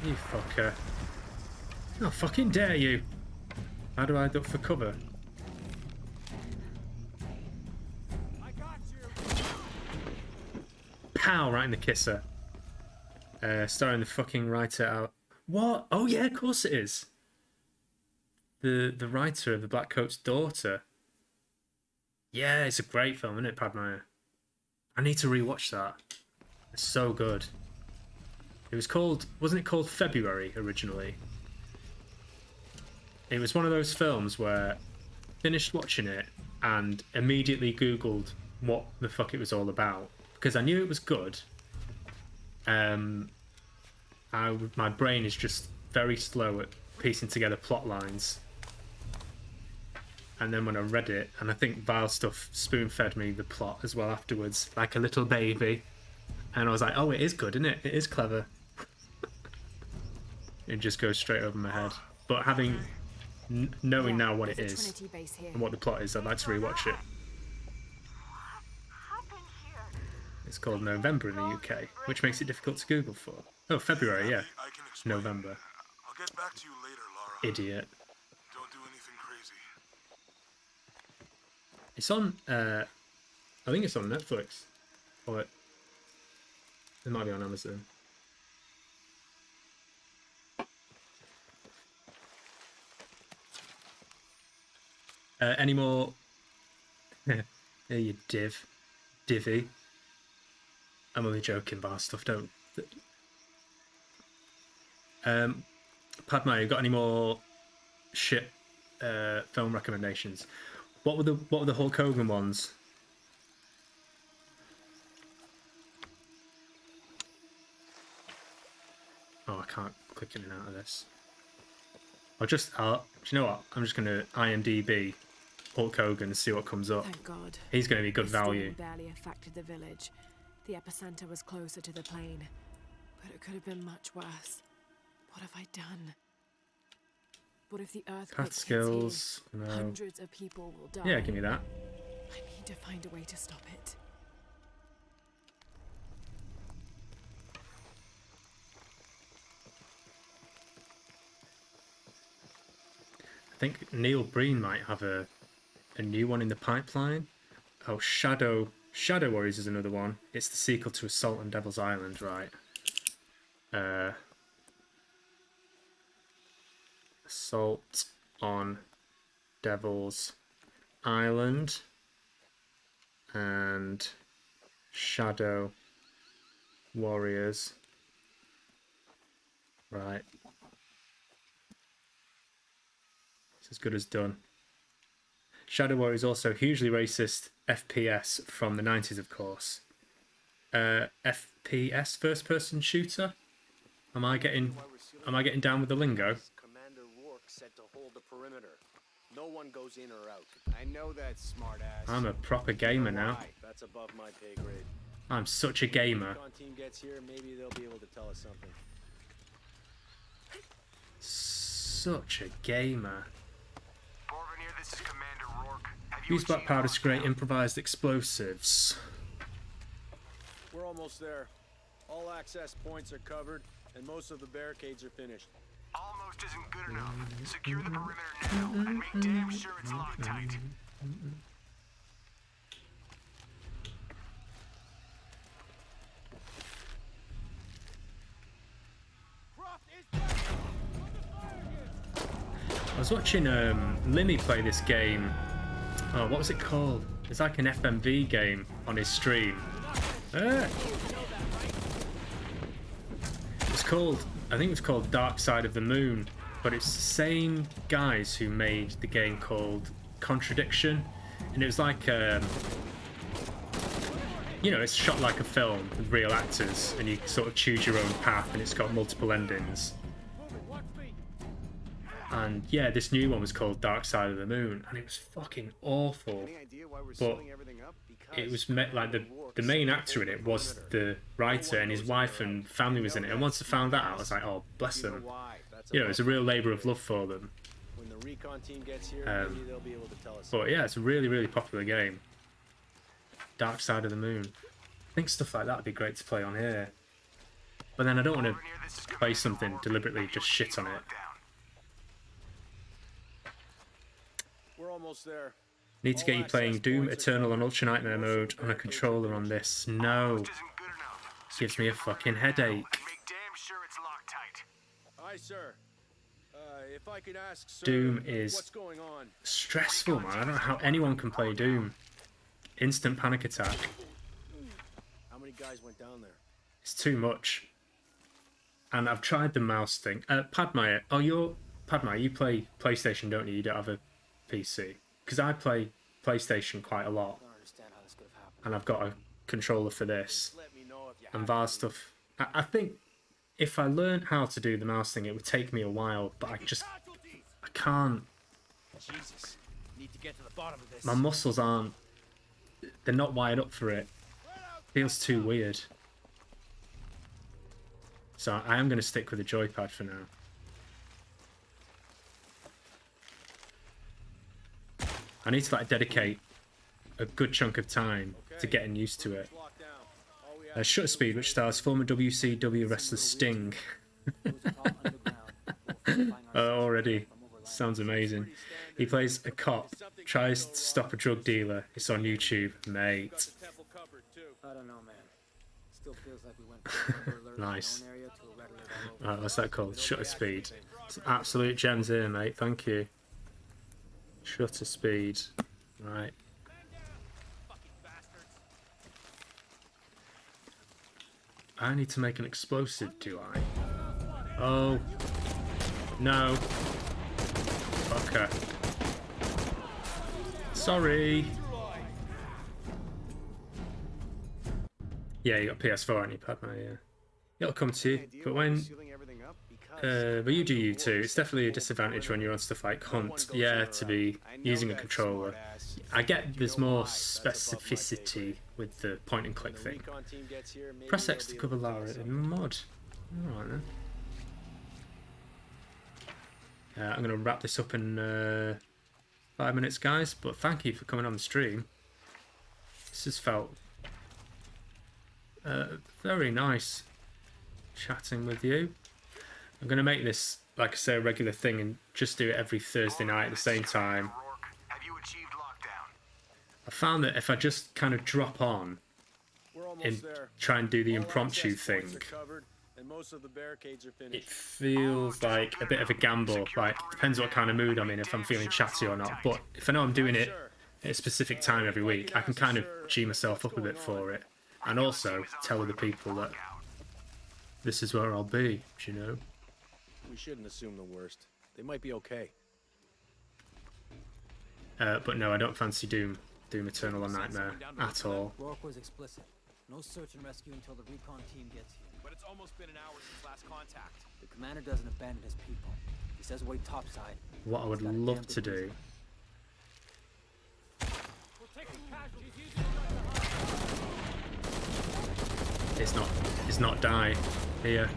You fucker. How fucking dare you! How do I duck for cover? Pow! Right in the kisser. Starring the fucking writer out. What? Oh yeah, of course it is. The writer of The Black Coat's Daughter. Yeah, it's a great film, isn't it, Padma? I need to rewatch that. It's so good. It was called, wasn't it called February originally? It was one of those films where I finished watching it and immediately Googled what the fuck it was all about, because I knew it was good. My brain is just very slow at piecing together plot lines. And then when I read it, and I think Vile Stuff spoon-fed me the plot as well afterwards, like a little baby. And I was like, oh, it is good, isn't it? It is clever. It just goes straight over my head. But knowing now what it is and what the plot is, I'd like to rewatch it. It's called November in the UK, which makes it difficult to Google for. Oh, February, yeah. November. I'll get back to you later, Lara. Idiot. Don't do anything crazy. It's on, I think it's on Netflix. Or it might be on Amazon. Any more? There you divvy. I'm only joking, Bar Stuff. Don't. Padma, you got any more shit film recommendations? What were the Hulk Hogan ones? Oh, I can't click in and out of this. Do you know what? I'm just gonna IMDb Hulk Hogan and see what comes up. Thank God. He's gonna be good value. Barely affected the village. The epicenter was closer to the plane, but it could have been much worse. What have I done? What if the earthquake Path skills. hits here? No. Hundreds of people will die. Yeah, give me that. I need to find a way to stop it. I think Neil Breen might have a new one in the pipeline. Oh, Shadow Warriors is another one. It's the sequel to Assault on Devil's Island, right? Assault on Devil's Island and Shadow Warriors. Right. It's as good as done. Shadow Warriors also hugely racist FPS from the 90s, of course. FPS, first person shooter? Am I getting down with the lingo? Commander Rourke said to hold the perimeter. No one goes in or out. I know that, smartass. I'm a proper gamer now. That's above my pay grade. I'm such a gamer. If the team gets here, maybe they'll be able to tell us something. Such a gamer. Borvenier, this is Commander Rourke. Use black powder to create improvised explosives. We're almost there. All access points are covered, and most of the barricades are finished. Almost isn't good enough. Secure the perimeter now and make damn sure it's locked tight. I was watching Limmy play this game. Oh, what was it called? It's like an FMV game on his stream. It's called, I think it's called Dark Side of the Moon, but it's the same guys who made the game called Contradiction, and it was like, you know, it's shot like a film with real actors, and you sort of choose your own path, and it's got multiple endings. And yeah, this new one was called Dark Side of the Moon, and it was fucking awful. But it was like the main actor in it was the writer, and his wife and family was in it. And once I found that out, I was like, oh, bless them. You know, it's a real labour of love for them. But yeah, it's a really, really popular game. Dark Side of the Moon. I think stuff like that would be great to play on here. But then I don't want to play something deliberately just shit on it. We're almost there. Need to get you playing Doom Eternal on Ultra Knightmare mode on a controller on this. No. Gives me a fucking headache. Make damn sure it's locked tight. Aye, sir. If I could ask, sir, Doom is what's going on? stressful, man. I don't know how anyone can play Doom. Instant panic attack. How many guys went down there? It's too much. And I've tried the mouse thing. Padma, Padma, you play PlayStation, don't you? You don't have a PC. Because I play PlayStation quite a lot. And I've got a controller for this. And VAR stuff. I think if I learned how to do the mouse thing, it would take me a while, but I can't. Jesus. Need to get to the bottom of this. My muscles aren't, they're not wired up for it. Feels too weird. So I am going to stick with the joypad for now. I need to like dedicate a good chunk of time to getting used to it. Shutter Speed, which stars former WCW wrestler Sting. Already. Sounds amazing. He plays a cop, tries to stop a drug dealer. It's on YouTube, mate. I don't know, man. Still feels like we went from Nice. Alright, what's that called? Shutter Speed. Some absolute gems here, mate. Thank you. Shutter Speed. Right. I need to make an explosive, do I? Oh. No. Okay. Sorry. Yeah, you got PS4 on your Padma, yeah. It'll come to you, but when... but you do you too. It's definitely a disadvantage when you're on stuff like Hunt, yeah, to be using a controller. I get there's more specificity with the point and click thing. Press X to cover Lara in mod. Alright then. I'm going to wrap this up in 5 minutes, guys, but thank you for coming on the stream. This has felt very nice chatting with you. I'm going to make this, like I say, a regular thing and just do it every Thursday night at the same time. I found that if I just kind of drop on and try and do the impromptu thing, it feels like a bit of a gamble. Like, depends what kind of mood I'm in, if I'm feeling chatty or not. But if I know I'm doing it at a specific time every week, I can kind of G myself up a bit for it. And also tell other people that this is where I'll be, you know? We shouldn't assume the worst. They might be okay. But no, I don't fancy Doom Eternal or Knightmare at all. Rourke was explicit. No search and rescue until the recon team gets here. But it's almost been an hour since last contact. The commander doesn't abandon his people. He says wait topside. What I would love to do. It's not die here.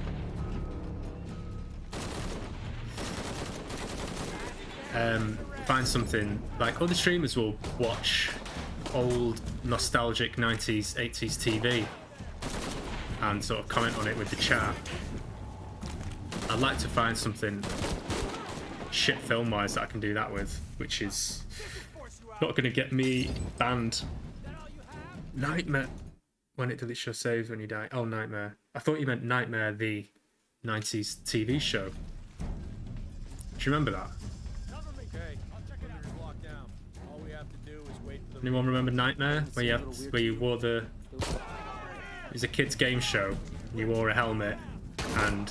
Find something like other streamers will watch old nostalgic 90s 80s TV and sort of comment on it with the chat, I'd like to find something shit film-wise that I can do that with, which is not going to get me banned. Knightmare. When it deletes your saves when you die. Oh, Knightmare. I thought you meant Knightmare, the 90s TV show. Do you remember that? Anyone remember Knightmare? Where you wore the... It was a kids' game show. You wore a helmet and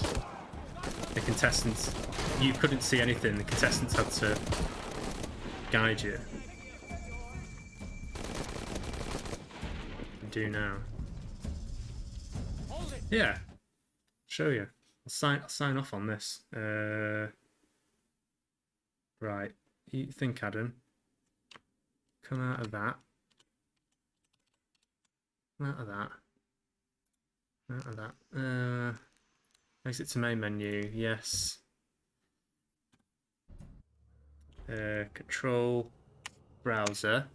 the contestants... You couldn't see anything. The contestants had to guide you. Do now. Yeah. Show you. I'll sign off on this. Right. You think, Adam? Come out of that. Out of that. Out of that. Exit to main menu. Yes. Control browser.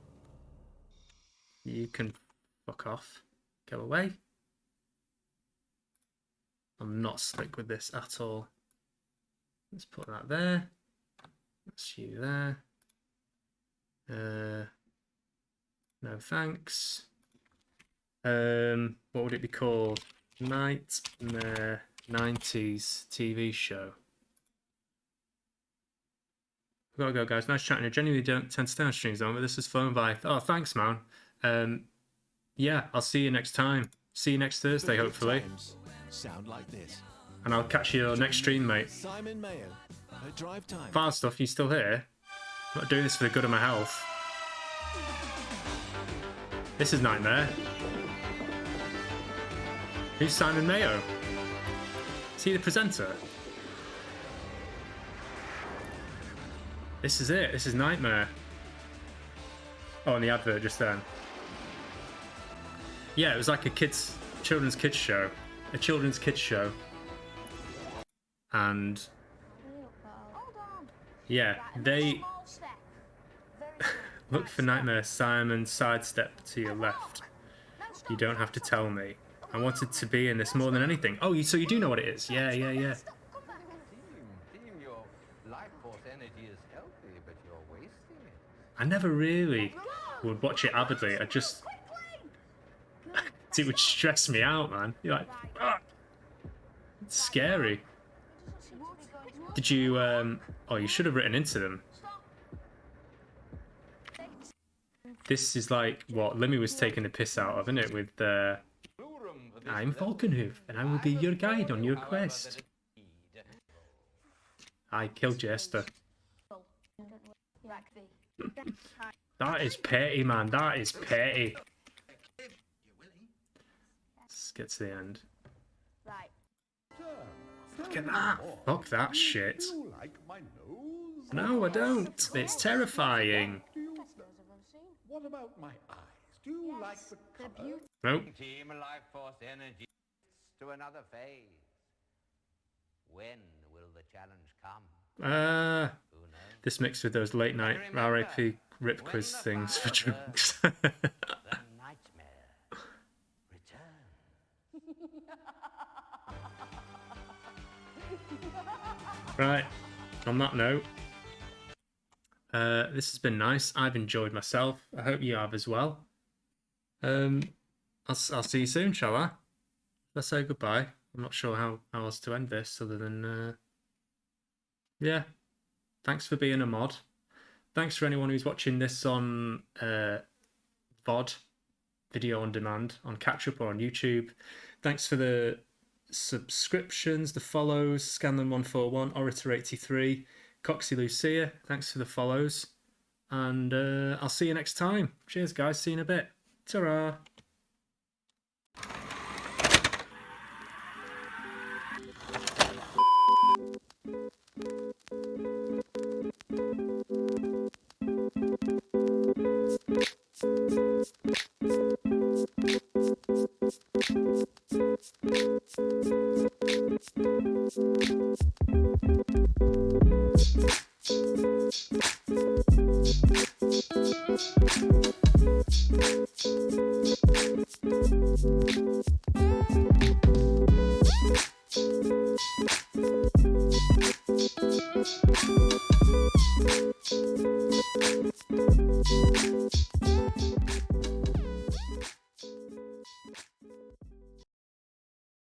You can fuck off. Go away. I'm not slick with this at all. Let's put that there. That's you there. No thanks. What would it be called? Knightmare 90s TV show. We've got to go, guys. Nice chatting. I genuinely don't tend to stay on streams on, but this is fun vibe. Oh, thanks, man. Yeah, I'll see you next time. See you next Thursday, hopefully. Sound like this. And I'll catch you on next stream, mate. Simon Mayo. Drive time. Far stuff, you still here? I'm not doing this for the good of my health. This is Knightmare. Who's Simon Mayo? Is he the presenter? This is it. This is Knightmare. Oh, and the advert just then. Yeah, it was like a children's kids show. A children's kids show. And yeah, they look for Knightmare. Simon, sidestep to your left. You don't have to tell me. I wanted to be in this more than anything. Oh, so you do know what it is? Yeah. Team, your life force energy is healthy, but you're wasting it. I never really would watch it avidly. It would stress me out, man. You're like, ah! It's scary. Did you, oh, you should have written into them. This is like what Limmy was taking the piss out of, isn't it? With, I'm Falconhoof, and I will be your guide on your quest. I killed Jester. That is petty, man. That is petty. Let's get to the end. Look at that. Fuck that shit. No, I don't. It's terrifying. What about my eyes? Do you like the color? Nope. Team life force energy to another phase. When will the challenge come? This mixed with those late night RAP rip quiz things for drugs. The Knightmare returns. Right. On that note, this has been nice. I've enjoyed myself. I hope you have as well. I'll see you soon, shall I? Let's say goodbye. I'm not sure how else to end this other than yeah. Thanks for being a mod. Thanks for anyone who's watching this on VOD, video on demand, on catch up or on YouTube. Thanks for the subscriptions, the follows, Scanlan141, Orator83, Coxie Lucia. Thanks for the follows. And I'll see you next time. Cheers, guys. See you in a bit. Ta-ra.